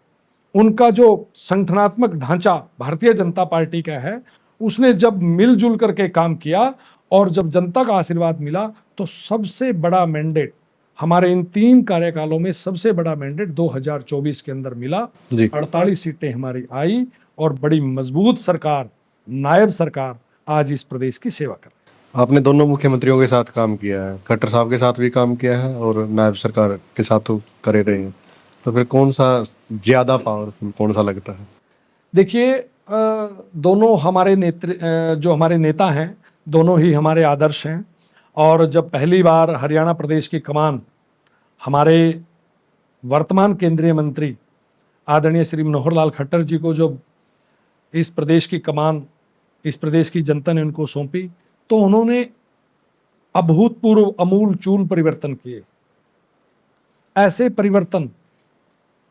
उनका जो संगठनात्मक ढांचा भारतीय जनता पार्टी का है, उसने जब मिलजुल करके काम किया और जब जनता का आशीर्वाद मिला, तो सबसे बड़ा मैंडेट हमारे इन 3 कार्यकालों में सबसे बड़ा मैंडेट 2024 के अंदर मिला। जी। 48 सीटें हमारी आई और बड़ी मजबूत सरकार, नायब सरकार आज इस प्रदेश की सेवा कर रही है। आपने दोनों मुख्यमंत्रियों के साथ काम किया है, खट्टर साहब के साथ भी काम किया है और नायब सरकार के साथ तो करे रहे हैं, तो फिर कौन सा ज्यादा पावरफुल कौन सा लगता है? देखिए, दोनों हमारे जो हमारे नेता हैं, दोनों ही हमारे आदर्श हैं। और जब पहली बार हरियाणा प्रदेश की कमान हमारे वर्तमान केंद्रीय मंत्री आदरणीय श्री मनोहर लाल खट्टर जी को जब इस प्रदेश की कमान इस प्रदेश की जनता ने उनको सौंपी, तो उन्होंने अभूतपूर्व अमूल चूल परिवर्तन किए। ऐसे परिवर्तन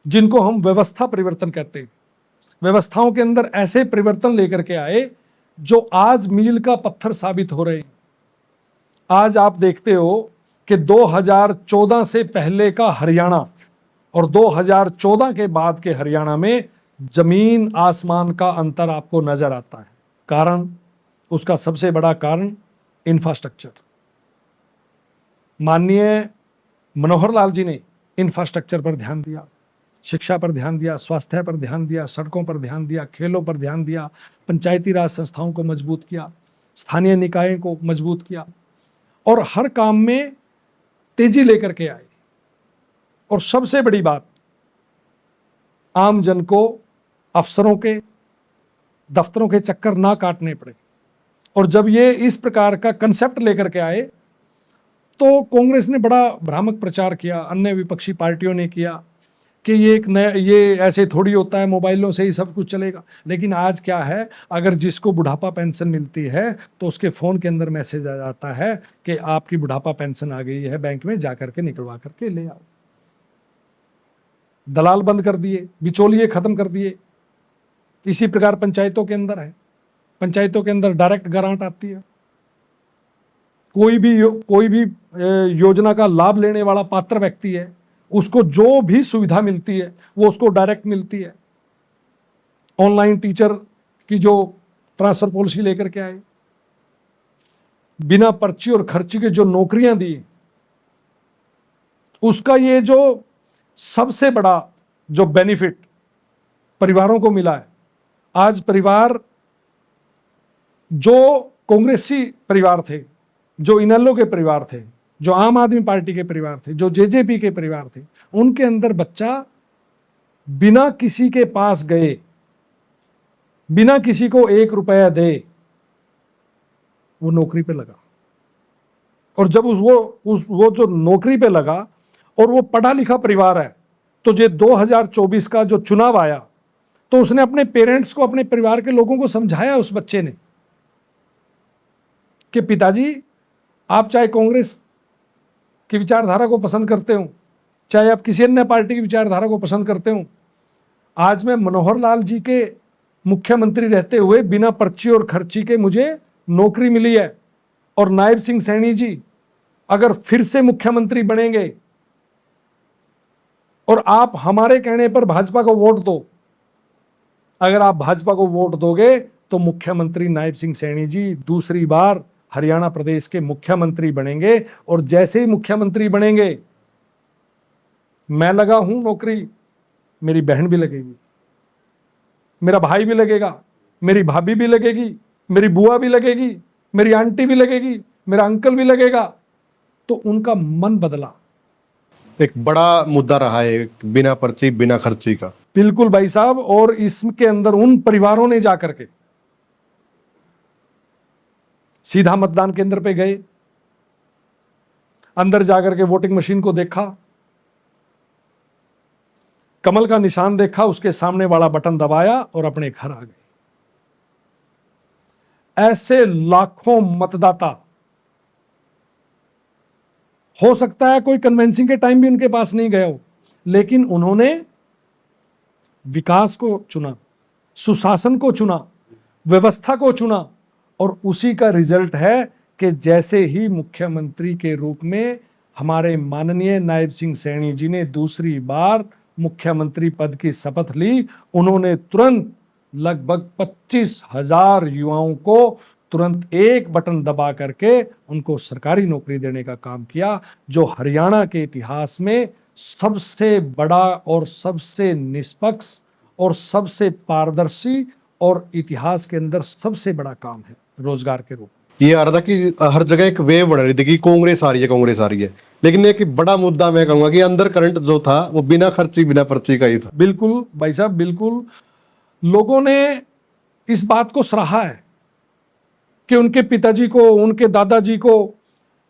जिनको हम व्यवस्था परिवर्तन कहते हैं, व्यवस्थाओं के अंदर ऐसे परिवर्तन लेकर के आए जो आज मील का पत्थर साबित हो रहे हैं। आज आप देखते हो कि 2014 से पहले का हरियाणा और 2014 के बाद के हरियाणा में जमीन आसमान का अंतर आपको नजर आता है। कारण, उसका सबसे बड़ा कारण इंफ्रास्ट्रक्चर। माननीय मनोहर लाल जी ने इंफ्रास्ट्रक्चर पर ध्यान दिया, शिक्षा पर ध्यान दिया, स्वास्थ्य पर ध्यान दिया, सड़कों पर ध्यान दिया, खेलों पर ध्यान दिया, पंचायती राज संस्थाओं को मजबूत किया, स्थानीय निकायों को मजबूत किया और हर काम में तेजी लेकर के आए। और सबसे बड़ी बात, आम जन को अफसरों के दफ्तरों के चक्कर ना काटने पड़े। और जब ये इस प्रकार का कंसेप्ट लेकर के आए, तो कांग्रेस ने बड़ा भ्रामक प्रचार किया, अन्य विपक्षी पार्टियों ने किया कि ये एक नया, ये ऐसे थोड़ी होता है, मोबाइलों से ही सब कुछ चलेगा। लेकिन आज क्या है, अगर जिसको बुढ़ापा पेंशन मिलती है तो उसके फ़ोन के अंदर मैसेज आ जाता है कि आपकी बुढ़ापा पेंशन आ गई है, बैंक में जा करके निकलवा करके ले आओ। दलाल बंद कर दिए, बिचौलिए खत्म कर दिए। इसी प्रकार पंचायतों के अंदर है, पंचायतों के अंदर डायरेक्ट ग्रांट आती है। कोई भी योजना का लाभ लेने वाला पात्र व्यक्ति है, उसको जो भी सुविधा मिलती है वो उसको डायरेक्ट मिलती है। ऑनलाइन टीचर की जो ट्रांसफर पॉलिसी लेकर के आए, बिना पर्ची और खर्ची के जो नौकरियां दी, उसका ये जो सबसे बड़ा जो बेनिफिट परिवारों को मिला है। आज परिवार जो कांग्रेसी परिवार थे, जो इनेलो के परिवार थे, जो आम आदमी पार्टी के परिवार थे, जो जेजेपी के परिवार थे, उनके अंदर बच्चा बिना किसी के पास गए, बिना किसी को 1 रुपया दे, वो नौकरी पे लगा। और जब वो जो नौकरी पे लगा और वो पढ़ा लिखा परिवार है, तो ये 2024 का जो चुनाव आया, तो उसने अपने पेरेंट्स को, अपने परिवार के लोगों को समझाया उस बच्चे ने कि पिताजी, आप चाहे कांग्रेस की विचारधारा को पसंद करते हो, चाहे आप किसी अन्य पार्टी की विचारधारा को पसंद करते हो, आज मैं मनोहर लाल जी के मुख्यमंत्री रहते हुए बिना पर्ची और खर्ची के मुझे नौकरी मिली है। और नायब सिंह सैनी जी अगर फिर से मुख्यमंत्री बनेंगे और आप हमारे कहने पर भाजपा को वोट दो, अगर आप भाजपा को वोट दोगे तो मुख्यमंत्री नायब सिंह सैनी जी दूसरी बार हरियाणा प्रदेश के मुख्यमंत्री बनेंगे। और जैसे ही मुख्यमंत्री बनेंगे, मैं लगा हूं नौकरी, मेरी बहन भी लगेगी, मेरा भाई भी लगेगा, मेरी भाभी भी लगेगी, मेरी बुआ भी लगेगी, मेरी आंटी भी लगेगी, मेरा अंकल भी लगेगा। तो उनका मन बदला। एक बड़ा मुद्दा रहा है बिना पर्ची बिना खर्ची का। बिल्कुल भाई साहब। और इसके अंदर उन परिवारों ने जाकर के सीधा मतदान केंद्र पे गए, अंदर जाकर के वोटिंग मशीन को देखा, कमल का निशान देखा, उसके सामने वाला बटन दबाया और अपने घर आ गए। ऐसे लाखों मतदाता, हो सकता है कोई कन्वेंसिंग के टाइम भी उनके पास नहीं गया हो, लेकिन उन्होंने विकास को चुना, सुशासन को चुना, व्यवस्था को चुना। और उसी का रिजल्ट है कि जैसे ही मुख्यमंत्री के रूप में हमारे माननीय नायब सिंह सैनी जी ने दूसरी बार मुख्यमंत्री पद की शपथ ली, उन्होंने तुरंत लगभग 25,000 युवाओं को तुरंत एक बटन दबा करके उनको सरकारी नौकरी देने का काम किया, जो हरियाणा के इतिहास में सबसे बड़ा और सबसे निष्पक्ष और सबसे पारदर्शी और इतिहास के अंदर सबसे बड़ा काम है रोजगार के रूप में। ये आ रहा था कि हर जगह एक वेव बन रही थी कि कांग्रेस आ रही है, कांग्रेस आ रही है, लेकिन एक बड़ा मुद्दा मैं कहूंगा कि अंदर करंट जो था वो बिना खर्ची बिना पर्ची का ही था। बिल्कुल भाई साहब, बिल्कुल। लोगों ने इस बात को सराहा है कि उनके पिताजी को, उनके दादाजी को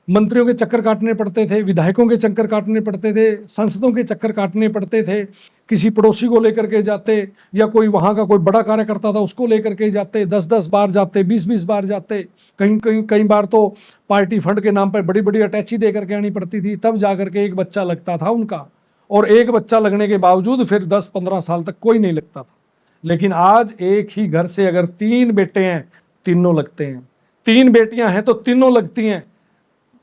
मंत्रियों के चक्कर काटने पड़ते थे, विधायकों के चक्कर काटने पड़ते थे, सांसदों के चक्कर काटने पड़ते थे, किसी पड़ोसी को लेकर के जाते, या कोई वहाँ का कोई बड़ा कार्यकर्ता था उसको लेकर के जाते, 10-10 बार जाते, 20-20 बार जाते, कई बार तो पार्टी फंड के नाम पर बड़ी बड़ी अटैची दे करके आनी पड़ती थी, तब जा करके एक बच्चा लगता था उनका। और एक बच्चा लगने के बावजूद फिर 10-15 साल तक कोई नहीं लगता था। लेकिन आज एक ही घर से अगर 3 बेटे हैं, तीनों लगते हैं, 3 बेटियां हैं तो तीनों लगती हैं।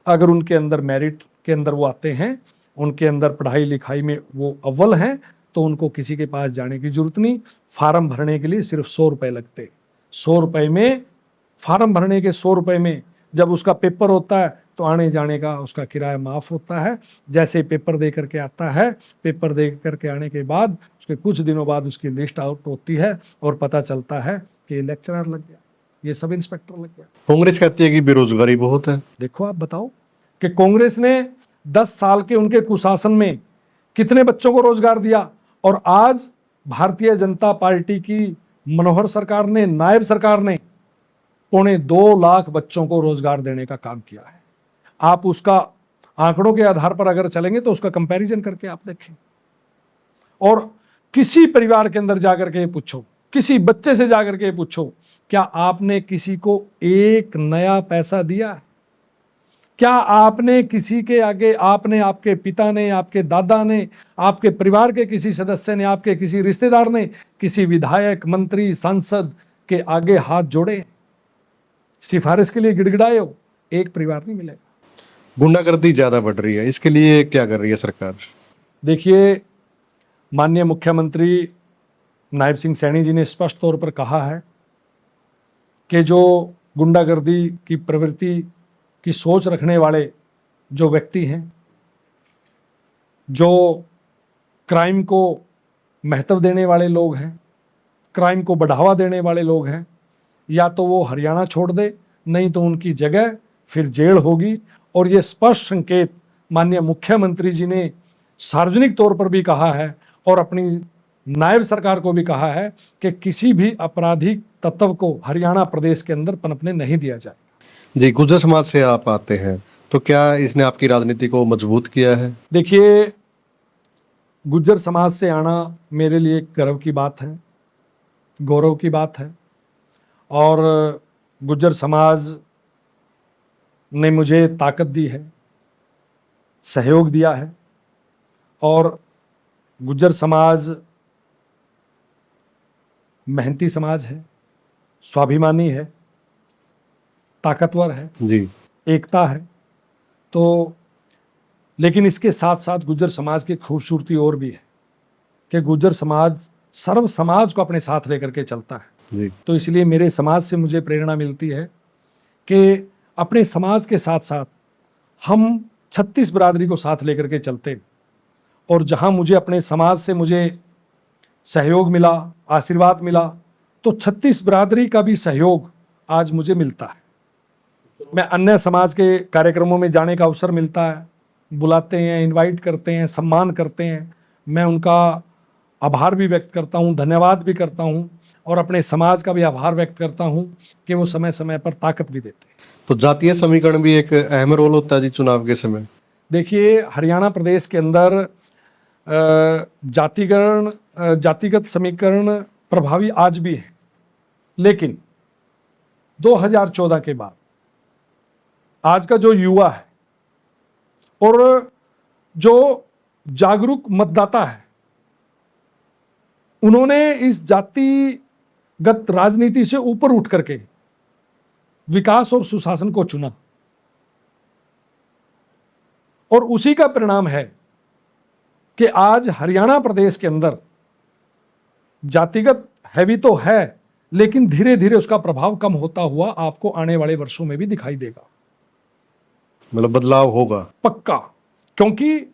अगर उनके अंदर मेरिट के अंदर वो आते हैं, उनके अंदर पढ़ाई लिखाई में वो अव्वल हैं, तो उनको किसी के पास जाने की जरूरत नहीं। फार्म भरने के लिए सिर्फ 100 रुपए लगते। 100 रुपए में फार्म भरने के 100 रुपए में जब उसका पेपर होता है तो आने जाने का उसका किराया माफ होता है। जैसे पेपर दे करके आता है, पेपर दे करके आने के बाद उसके कुछ दिनों बाद उसकी लिस्ट आउट होती है और पता चलता है कि ये लेक्चरर लग गया, ये सब इंस्पेक्टर लग गया। कांग्रेस कहती है कि बेरोजगारी बहुत है। देखो आप बताओ कि कांग्रेस ने 10 साल के उनके कुशासन में कितने बच्चों को रोजगार दिया, और आज भारतीय जनता पार्टी की मनोहर सरकार ने, नायब सरकार ने 2.25 लाख बच्चों को रोजगार देने का काम किया है। आप उसका आंकड़ों के आधार पर अगर चलेंगे तो उसका कंपैरिजन करके आप देखें, और किसी परिवार के अंदर जाकर के पूछो, किसी बच्चे से जाकर के पूछो, क्या आपने किसी को एक नया पैसा दिया है? क्या आपने किसी के आगे, आपने, आपके पिता ने, आपके दादा ने, आपके परिवार के किसी सदस्य ने, आपके किसी रिश्तेदार ने किसी विधायक, मंत्री, सांसद के आगे हाथ जोड़े, सिफारिश के लिए गिड़गिड़ाए हो? एक परिवार नहीं मिलेगा। गुंडागर्दी ज्यादा बढ़ रही है, इसके लिए क्या कर रही है सरकार? देखिए, माननीय मुख्यमंत्री नायब सिंह सैनी जी ने स्पष्ट तौर पर कहा है कि जो गुंडागर्दी की प्रवृत्ति की सोच रखने वाले जो व्यक्ति हैं, जो क्राइम को महत्व देने वाले लोग हैं, क्राइम को बढ़ावा देने वाले लोग हैं, या तो वो हरियाणा छोड़ दे, नहीं तो उनकी जगह फिर जेल होगी। और ये स्पष्ट संकेत माननीय मुख्यमंत्री जी ने सार्वजनिक तौर पर भी कहा है और अपनी नायब सरकार को भी कहा है कि किसी भी आपराधिक तत्व को हरियाणा प्रदेश के अंदर पनपने नहीं दिया जाए। जी, गुर्जर समाज से आप आते हैं, तो क्या इसने आपकी राजनीति को मजबूत किया है? देखिए, गुर्जर समाज से आना मेरे लिए गर्व की बात है, गौरव की बात है। और गुर्जर समाज ने मुझे ताकत दी है, सहयोग दिया है, और गुर्जर समाज मेहनती समाज है, स्वाभिमानी है, ताकतवर है, जी, एकता है, तो लेकिन इसके साथ साथ गुज्जर समाज की खूबसूरती और भी है कि गुज्जर समाज सर्व समाज को अपने साथ लेकर के चलता है। जी। तो इसलिए मेरे समाज से मुझे प्रेरणा मिलती है कि अपने समाज के साथ साथ हम 36 बिरादरी को साथ लेकर के चलते हैं। और जहां मुझे अपने समाज से मुझे सहयोग मिला, आशीर्वाद मिला, तो 36 बिरादरी का भी सहयोग आज मुझे मिलता है। मैं अन्य समाज के कार्यक्रमों में जाने का अवसर मिलता है, बुलाते हैं, इनवाइट करते हैं, सम्मान करते हैं, मैं उनका आभार भी व्यक्त करता हूं, धन्यवाद भी करता हूं और अपने समाज का भी आभार व्यक्त करता हूं कि वो समय समय पर ताकत भी देते हैं। तो जातीय समीकरण भी एक अहम रोल होता है जी चुनाव के समय। देखिए, हरियाणा प्रदेश के अंदर जातिगत समीकरण प्रभावी आज भी है, लेकिन 2014 के बाद आज का जो युवा है और जो जागरूक मतदाता है, उन्होंने इस जातिगत राजनीति से ऊपर उठ करके विकास और सुशासन को चुना और उसी का परिणाम है कि आज हरियाणा प्रदेश के अंदर जातिगत हैवी तो है, लेकिन धीरे धीरे उसका प्रभाव कम होता हुआ आपको आने वाले वर्षों में भी दिखाई देगा। मतलब बदलाव होगा पक्का, क्योंकि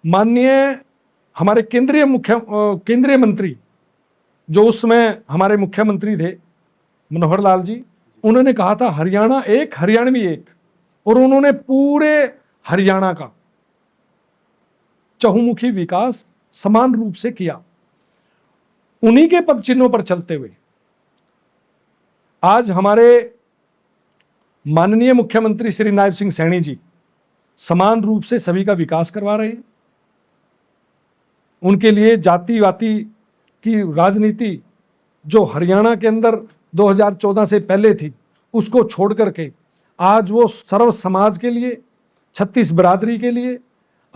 माननीय हमारे केंद्रीय मंत्री जो उस समय हमारे मुख्यमंत्री थे मनोहर लाल जी, उन्होंने कहा था हरियाणा एक हरियाणवी एक, और उन्होंने पूरे हरियाणा का चहुमुखी विकास समान रूप से किया। उन्हीं के पद चिन्हों पर चलते हुए आज हमारे माननीय मुख्यमंत्री श्री नायब सिंह सैनी जी समान रूप से सभी का विकास करवा रहे हैं। उनके लिए जातिवादी की राजनीति जो हरियाणा के अंदर 2014 से पहले थी, उसको छोड़ करके आज वो सर्व समाज के लिए, 36 बिरादरी के लिए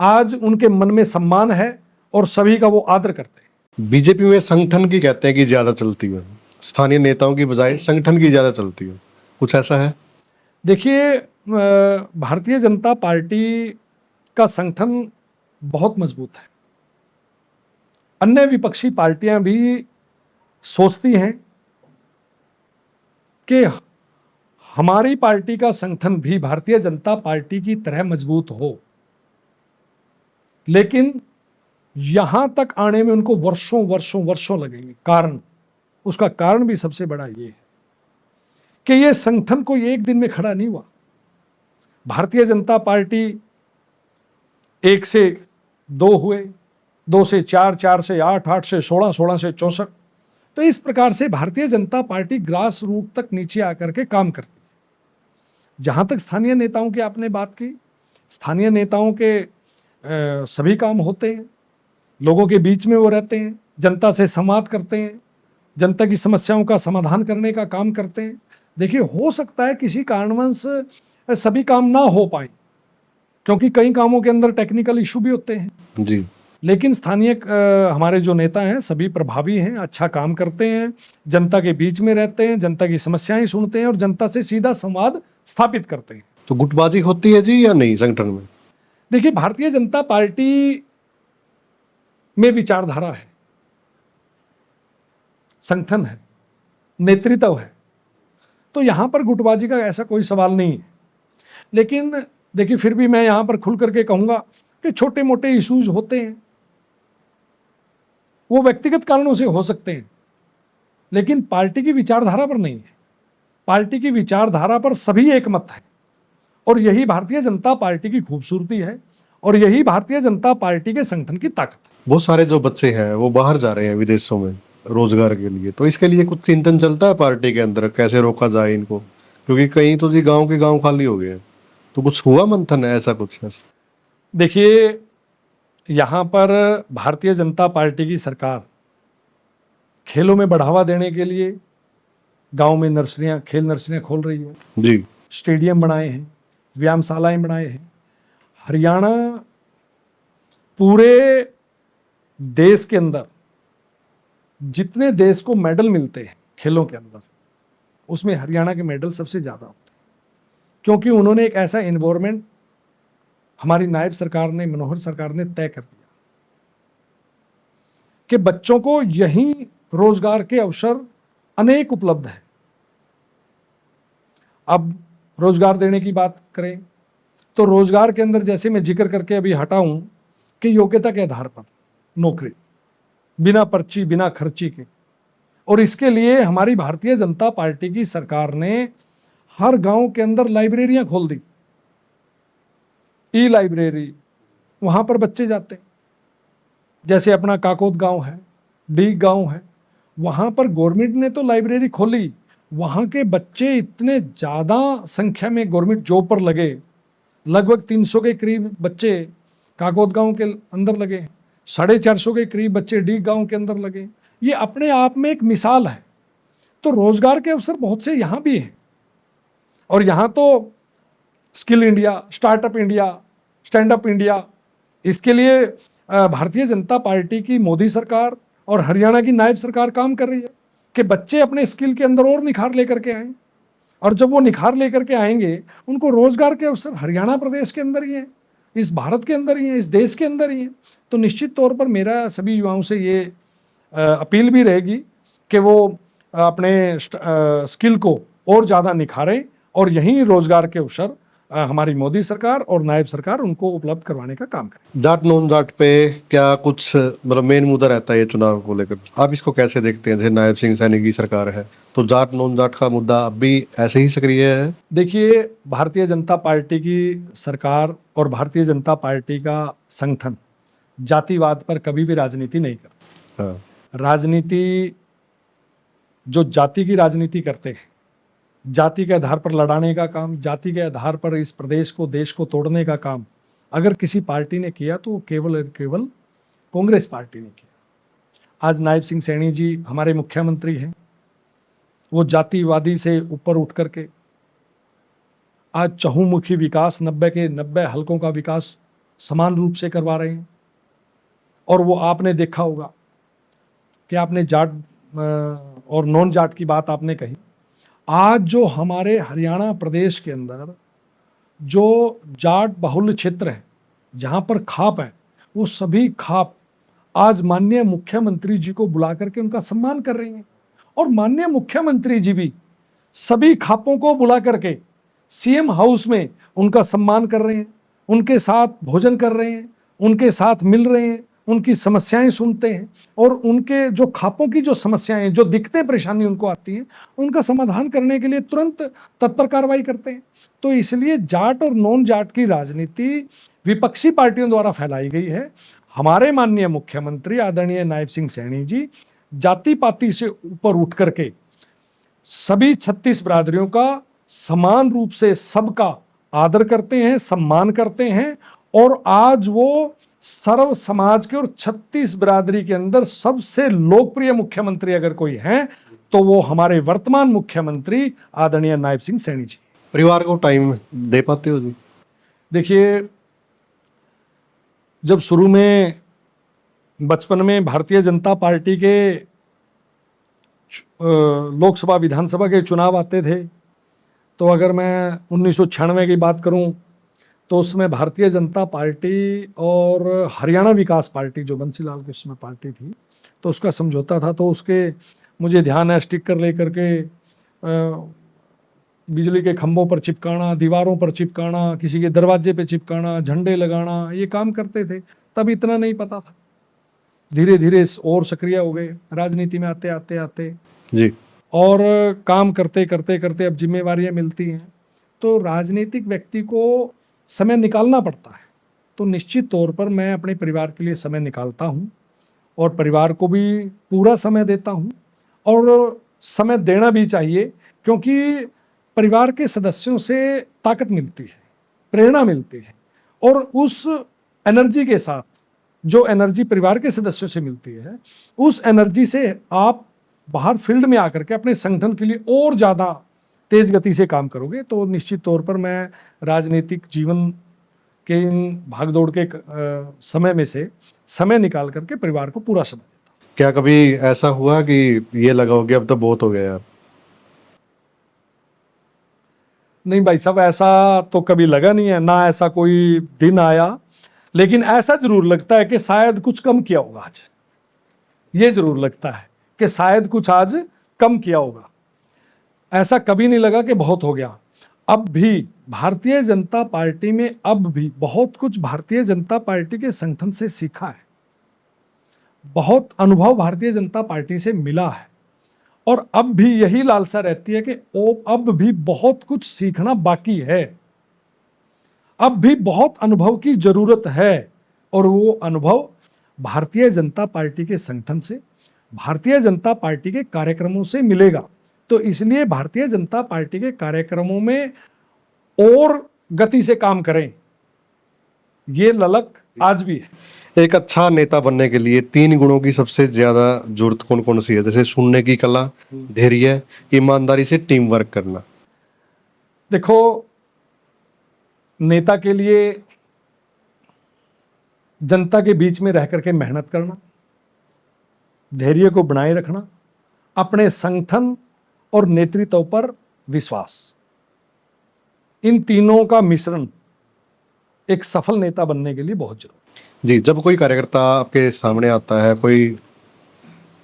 आज उनके मन में सम्मान है और सभी का वो आदर करते हैं। बीजेपी में संगठन की कहते हैं कि ज्यादा चलती है, स्थानीय नेताओं की बजाय संगठन की ज्यादा चलती है, कुछ ऐसा है? देखिए, भारतीय जनता पार्टी का संगठन बहुत मजबूत है। अन्य विपक्षी पार्टियां भी सोचती हैं कि हमारी पार्टी का संगठन भी भारतीय जनता पार्टी की तरह मजबूत हो, लेकिन यहां तक आने में उनको वर्षों वर्षों वर्षों लगेंगे। उसका कारण भी सबसे बड़ा ये है कि ये संगठन कोई एक दिन में खड़ा नहीं हुआ। भारतीय जनता पार्टी 1 से 2 हुए, 2 से 4, 4 से 8, 8 से 16, 16 से 64। तो इस प्रकार से Bharatiya Janata party grass root तक नीचे आकर के काम करती है। जहां तक स्थानीय नेताओं की आपने बात की, स्थानीय नेताओं के सभी काम होते हैं, लोगों के बीच में वो रहते हैं, जनता से संवाद करते हैं, जनता की समस्याओं का समाधान करने का काम करते हैं। देखिए, हो सकता है किसी कारणवश सभी काम ना हो पाए, क्योंकि कई कामों के अंदर टेक्निकल इशू भी होते हैं जी। लेकिन स्थानीय हमारे जो नेता हैं सभी प्रभावी हैं, अच्छा काम करते हैं, जनता के बीच में रहते हैं, जनता की समस्याएं सुनते हैं और जनता से सीधा संवाद स्थापित करते हैं। तो गुटबाजी होती है जी या नहीं संगठन में? देखिए, भारतीय जनता पार्टी में विचारधारा है, संगठन है, नेतृत्व है, तो यहां पर गुटबाजी का ऐसा कोई सवाल नहीं है। लेकिन देखिए, फिर भी मैं यहां पर खुल करके कहूंगा कि छोटे मोटे इश्यूज होते हैं, वो व्यक्तिगत कारणों से हो सकते हैं, लेकिन पार्टी की विचारधारा पर नहीं है। पार्टी की विचारधारा पर सभी एकमत है और यही भारतीय जनता पार्टी की खूबसूरती है और यही भारतीय जनता पार्टी के संगठन की ताकत है। बहुत सारे जो बच्चे हैं वो बाहर जा रहे हैं विदेशों में रोजगार के लिए, तो इसके लिए कुछ चिंतन चलता है पार्टी के अंदर, कैसे रोका जाए इनको? क्योंकि कहीं तो जी गांव के गांव खाली हो गए हैं, तो कुछ हुआ मंथन है ऐसा कुछ? देखिए, यहाँ पर भारतीय जनता पार्टी की सरकार खेलों में बढ़ावा देने के लिए गांव में नर्सरियां, खेल नर्सरियां खोल रही है जी। स्टेडियम बनाए हैं, व्यायामशालाएं बनाए हैं। हरियाणा पूरे देश के अंदर जितने देश को मेडल मिलते हैं खेलों के अंदर, उसमें हरियाणा के मेडल सबसे ज़्यादा होते हैं, क्योंकि उन्होंने एक ऐसा एनवायरनमेंट हमारी नायब सरकार ने, मनोहर सरकार ने तय कर दिया कि बच्चों को यहीं रोजगार के अवसर अनेक उपलब्ध है। अब रोजगार देने की बात करें तो रोजगार के अंदर जैसे मैं जिक्र करके अभी हटा हूं कि योग्यता के आधार पर नौकरी, बिना पर्ची, बिना खर्ची के। और इसके लिए हमारी भारतीय जनता पार्टी की सरकार ने हर गांव के अंदर लाइब्रेरियां खोल दी, ई लाइब्रेरी, वहां पर बच्चे जाते हैं। जैसे अपना काकोद गांव है, डीग गांव है, वहां पर गवर्नमेंट ने तो लाइब्रेरी खोली, वहां के बच्चे इतने ज़्यादा संख्या में गवर्नमेंट जॉब पर लगे, लगभग 300 के करीब बच्चे काकोद गांव के अंदर लगे, 450 के करीब बच्चे डीग गांव के अंदर लगे। ये अपने आप में एक मिसाल है। तो रोजगार के अवसर बहुत से यहाँ भी हैं। और यहाँ तो skill India, startup India, stand up India, इसके लिए भारतीय जनता पार्टी की मोदी सरकार और हरियाणा की नायब सरकार काम कर रही है कि बच्चे अपने स्किल के अंदर और निखार लेकर के आएँ। और जब वो निखार लेकर के आएंगे, उनको रोजगार के अवसर हरियाणा प्रदेश के अंदर ही हैं, इस भारत के अंदर ही हैं, इस देश के अंदर ही हैं। तो निश्चित तौर पर मेरा सभी युवाओं से ये अपील भी रहेगी कि वो अपने स्किल को और ज़्यादा निखारें और यहीं रोजगार के अवसर हमारी मोदी सरकार और नायब सरकार उनको उपलब्ध करवाने का काम करें। जाट नॉन जाट पे क्या कुछ मतलब मेन मुद्दा रहता है ये चुनाव को लेकर, आप इसको कैसे देखते हैं? जैसे नायब सिंह सैनी की सरकार है तो जाट नॉन जाट का मुद्दा अब भी ऐसे ही सक्रिय है? देखिए, भारतीय जनता पार्टी की सरकार और भारतीय जनता पार्टी का संगठन जातिवाद पर कभी भी राजनीति नहीं करता। हाँ। राजनीति, जो जाति की राजनीति करते हैं, जाति के आधार पर लड़ाने का काम, जाति के आधार पर इस प्रदेश को, देश को तोड़ने का काम अगर किसी पार्टी ने किया तो केवल और केवल कांग्रेस पार्टी ने किया। आज नायब सिंह सैनी जी हमारे मुख्यमंत्री हैं, वो जातिवादी से ऊपर उठ करके आज चहुमुखी विकास, 90 के 90 हलकों का विकास समान रूप से करवा रहे हैं। और वो आपने देखा होगा कि आपने जाट और नॉन जाट की बात आपने कही, आज जो हमारे हरियाणा प्रदेश के अंदर जो जाट बाहुल्य क्षेत्र है, जहाँ पर खाप है, वो सभी खाप आज माननीय मुख्यमंत्री जी को बुला करके उनका सम्मान कर रही हैं। और माननीय मुख्यमंत्री जी भी सभी खापों को बुला करके सीएम हाउस में उनका सम्मान कर रहे हैं, उनके साथ भोजन कर रहे हैं, उनके साथ मिल रहे हैं, उनकी समस्याएं सुनते हैं और उनके जो खापों की जो समस्याएं, जो दिक्कतें, परेशानी उनको आती हैं, उनका समाधान करने के लिए तुरंत तत्पर कार्रवाई करते हैं। तो इसलिए जाट और नॉन जाट की राजनीति विपक्षी पार्टियों द्वारा फैलाई गई है। हमारे माननीय मुख्यमंत्री आदरणीय नायब सिंह सैनी जी जाति पाति से ऊपर उठ करके सभी 36 बिरादरियों का समान रूप से सबका आदर करते हैं, सम्मान करते हैं। और आज वो सर्व समाज के और 36 बिरादरी के अंदर सबसे लोकप्रिय मुख्यमंत्री अगर कोई हैं तो वो हमारे वर्तमान मुख्यमंत्री आदरणीय नायब सिंह सैनी जी। परिवार को टाइम दे पाते हो जी? देखिए, जब शुरू में बचपन में भारतीय जनता पार्टी के लोकसभा, विधानसभा के चुनाव आते थे, तो अगर मैं 1996 की बात करूं तो उसमें भारतीय जनता पार्टी और हरियाणा विकास पार्टी, जो बंसीलाल की उसमें पार्टी थी, तो उसका समझौता था। तो उसके मुझे ध्यान है, स्टिकर लेकर के बिजली के खंभों पर चिपकाना, दीवारों पर चिपकाना, किसी के दरवाजे पे चिपकाना, झंडे लगाना, ये काम करते थे। तब इतना नहीं पता था, धीरे धीरे और सक्रिय हो गए राजनीति में आते आते आते जी। और काम करते करते करते अब जिम्मेवारियां मिलती हैं तो राजनीतिक व्यक्ति को समय निकालना पड़ता है। तो निश्चित तौर पर मैं अपने परिवार के लिए समय निकालता हूं और परिवार को भी पूरा समय देता हूं और समय देना भी चाहिए, क्योंकि परिवार के सदस्यों से ताकत मिलती है, प्रेरणा मिलती है। और उस एनर्जी के साथ, जो एनर्जी परिवार के सदस्यों से मिलती है, उस एनर्जी से आप बाहर फील्ड में आकर के अपने संगठन के लिए और ज़्यादा तेज गति से काम करोगे। तो निश्चित तौर पर मैं राजनीतिक जीवन के इन भागदौड़ के समय में से समय निकाल करके परिवार को पूरा समय देता हूं। क्या कभी ऐसा हुआ कि ये लगा हो कि अब तो बहुत हो गया यार? नहीं भाई साहब, ऐसा तो कभी लगा नहीं है, ना ऐसा कोई दिन आया। लेकिन ऐसा जरूर लगता है कि शायद कुछ कम किया होगा आज। ये जरूर लगता है कि शायद कुछ आज कम किया होगा। ऐसा कभी नहीं लगा कि बहुत हो गया। अब भी भारतीय जनता पार्टी में अब भी बहुत कुछ भारतीय जनता पार्टी के संगठन से सीखा है। बहुत अनुभव भारतीय जनता पार्टी से मिला है और अब भी यही लालसा रहती है कि अब भी बहुत कुछ सीखना बाकी है। अब भी बहुत अनुभव की जरूरत है और वो अनुभव भारतीय जनता पार्टी के संगठन से, भारतीय जनता पार्टी के कार्यक्रमों से मिलेगा। तो इसलिए भारतीय जनता पार्टी के कार्यक्रमों में और गति से काम करें, ये ललक आज भी है। एक अच्छा नेता बनने के लिए 3 गुणों की सबसे ज्यादा जरूरत कौन कौन सी है? जैसे सुनने की कला, धैर्य, ईमानदारी से टीम वर्क करना। देखो, नेता के लिए जनता के बीच में रह करके मेहनत करना, धैर्य को बनाए रखना, अपने संगठन और नेतृत्व पर विश्वास, इन तीनों का मिश्रण एक सफल नेता बनने के लिए बहुत जरूरी है। जी, जब कोई कार्यकर्ता आपके सामने आता है, कोई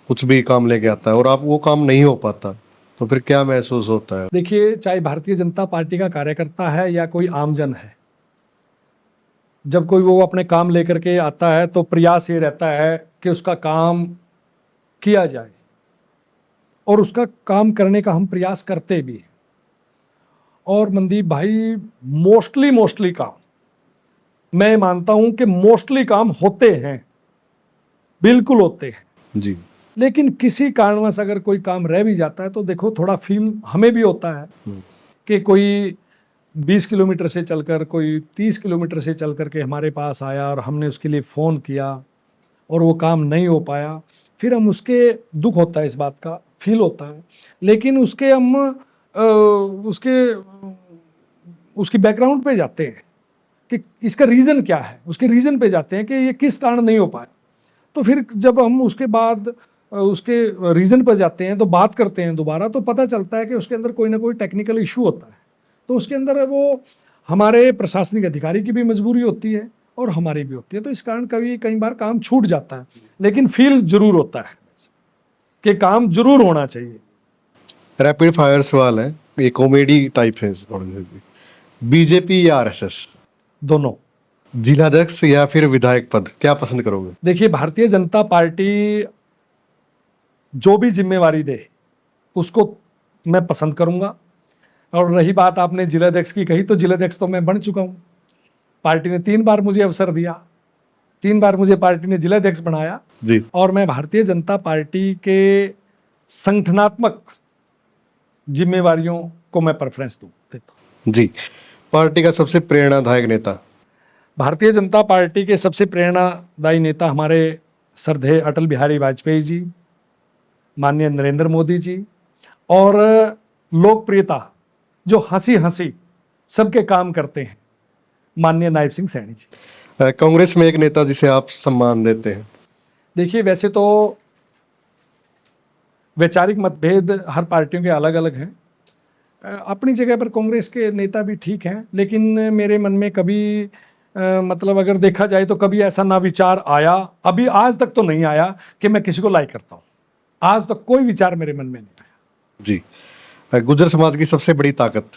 कुछ भी काम लेके आता है और आप वो काम नहीं हो पाता, तो फिर क्या महसूस होता है? देखिए, चाहे भारतीय जनता पार्टी का कार्यकर्ता है या कोई आमजन है, जब कोई वो अपने काम लेकर के आता है तो प्रयास ये रहता है कि उसका काम किया जाए और उसका काम करने का हम प्रयास करते भी हैं। और मनदीप भाई, मोस्टली काम, मैं मानता हूं कि मोस्टली काम होते हैं, बिल्कुल होते हैं। जी। लेकिन किसी कारणवश अगर कोई काम रह भी जाता है तो देखो, थोड़ा फील हमें भी होता है कि कोई 20 किलोमीटर से चलकर, कोई 30 किलोमीटर से चल करके हमारे पास आया और हमने उसके लिए फ़ोन किया और वो काम नहीं हो पाया। फिर हम उसके दुख होता है, इस बात का फील होता है, लेकिन उसके हम उसकी बैकग्राउंड पे जाते हैं कि इसका रीज़न क्या है, उसके रीज़न पे जाते हैं कि ये किस कारण नहीं हो पाया। तो फिर जब हम उसके बाद उसके रीज़न पर जाते हैं तो बात करते हैं दोबारा, तो पता चलता है कि उसके अंदर कोई ना कोई टेक्निकल इशू होता है। तो उसके अंदर वो हमारे प्रशासनिक अधिकारी की भी मजबूरी होती है और हमारी भी होती है। तो इस कारण कई बार काम छूट जाता है, लेकिन फील जरूर होता है कि काम जरूर होना चाहिए। रैपिड फायर सवाल है, ये कॉमेडी टाइप है थोड़े से। बीजेपी या आरएसएस? दोनों। जिलाध्यक्ष या फिर विधायक पद, क्या पसंद करोगे? देखिए, भारतीय जनता पार्टी जो भी जिम्मेवारी दे उसको मैं पसंद करूंगा। और रही बात आपने जिलाध्यक्ष की कही, तो जिलाध्यक्ष तो मैं बन चुका हूं। पार्टी ने 3 बार मुझे अवसर दिया, 3 बार मुझे पार्टी ने जिलाध्यक्ष बनाया जी। और मैं भारतीय जनता पार्टी के संगठनात्मक जिम्मेवारियों को मैं प्रेफरेंस देता हूं। जी। पार्टी का सबसे प्रेरणादायक नेता? भारतीय जनता पार्टी के सबसे प्रेरणादायी नेता हमारे श्रद्धेय अटल बिहारी वाजपेयी जी, माननीय नरेंद्र मोदी जी, और लोकप्रियता जो हंसी हंसी सबके काम करते हैं, माननीय नायब सिंह सैनी जी। कांग्रेस में एक नेता जिसे आप सम्मान देते हैं? देखिए, वैसे तो वैचारिक मतभेद हर पार्टियों के अलग अलग हैं। अपनी जगह पर कांग्रेस के नेता भी ठीक हैं, लेकिन मेरे मन में कभी मतलब अगर देखा जाए तो कभी ऐसा ना विचार आया, अभी आज तक तो नहीं आया कि मैं किसी को लाइक करता हूं। आज तक कोई विचार मेरे मन में नहीं आया। जी। गुर्जर समाज की सबसे बड़ी ताकत?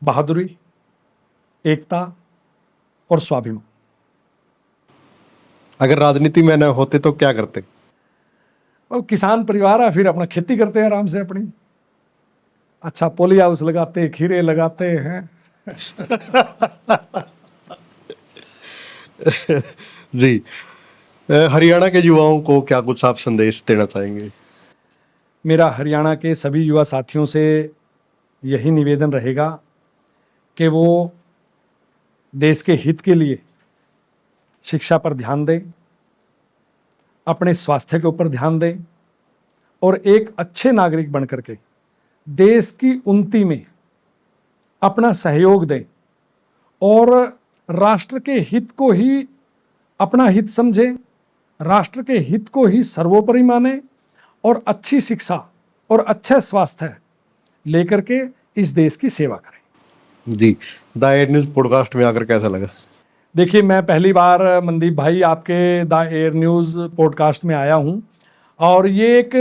बहादुरी, एकता और स्वाभिमान। अगर राजनीति में न होते तो क्या करते? और किसान परिवार है, फिर अपना खेती करते हैं आराम से अपनी, अच्छा पोली हाउस लगाते, खीरे लगाते हैं। जी। हरियाणा के युवाओं को क्या कुछ आप संदेश देना चाहेंगे? मेरा हरियाणा के सभी युवा साथियों से यही निवेदन रहेगा कि वो देश के हित के लिए शिक्षा पर ध्यान दें, अपने स्वास्थ्य के ऊपर ध्यान दें और एक अच्छे नागरिक बन करके देश की उन्नति में अपना सहयोग दें और राष्ट्र के हित को ही अपना हित समझें, राष्ट्र के हित को ही सर्वोपरि माने और अच्छी शिक्षा और अच्छा स्वास्थ्य लेकर के इस देश की सेवा करें। जी, द एड न्यूज़ पॉडकास्ट में आकर कैसा लगा? देखिए, मैं पहली बार मनदीप भाई आपके द एयर न्यूज़ पॉडकास्ट में आया हूं और ये एक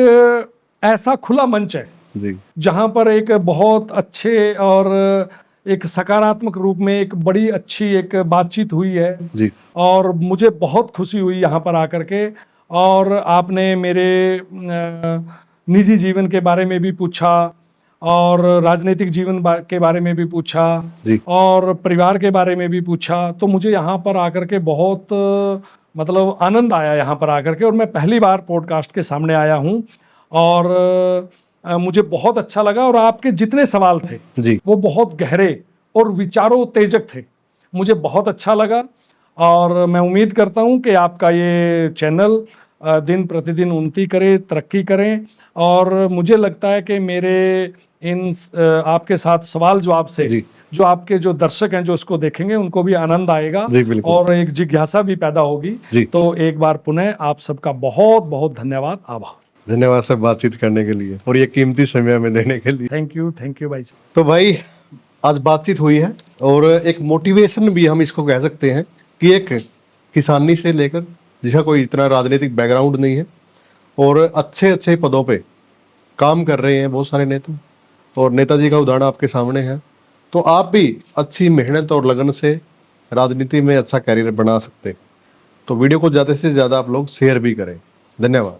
ऐसा खुला मंच है जी, जहां पर एक बहुत अच्छे और एक सकारात्मक रूप में एक बड़ी अच्छी एक बातचीत हुई है जी, और मुझे बहुत खुशी हुई यहाँ पर आकर के। और आपने मेरे निजी जीवन के बारे में भी पूछा और राजनीतिक जीवन के बारे में भी पूछा जी, और परिवार के बारे में भी पूछा, तो मुझे यहाँ पर आकर के बहुत मतलब आनंद आया यहाँ पर आकर के। और मैं पहली बार पॉडकास्ट के सामने आया हूँ और मुझे बहुत अच्छा लगा और आपके जितने सवाल थे जी, वो बहुत गहरे और विचारोत्तेजक थे, मुझे बहुत अच्छा लगा। और मैं उम्मीद करता हूँ कि आपका ये चैनल दिन प्रतिदिन उन्नति करे, तरक्की करें। और मुझे लगता है कि मेरे इन आपके साथ सवाल जवाब से जी, जो आपके जो दर्शक हैं जो इसको देखेंगे उनको भी आनंद आएगा जी, बिल्कुल। और एक जिज्ञासा भी पैदा होगी। जी। तो एक बार पुनः आप सबका बहुत बहुत धन्यवाद, आभार। धन्यवाद सर बातचीत करने के लिए और ये कीमती समय हमें देने के लिए। थैंक यू भाई साहब। तो भाई आज बातचीत हुई है और एक मोटिवेशन भी हम इसको कह सकते हैं कि एक किसानी से लेकर जिसका कोई इतना राजनीतिक बैकग्राउंड नहीं है और अच्छे अच्छे पदों पे काम कर रहे हैं बहुत सारे नेता, और नेताजी का उदाहरण आपके सामने है। तो आप भी अच्छी मेहनत और लगन से राजनीति में अच्छा कैरियर बना सकते। तो वीडियो को ज़्यादा से ज़्यादा आप लोग शेयर भी करें। धन्यवाद।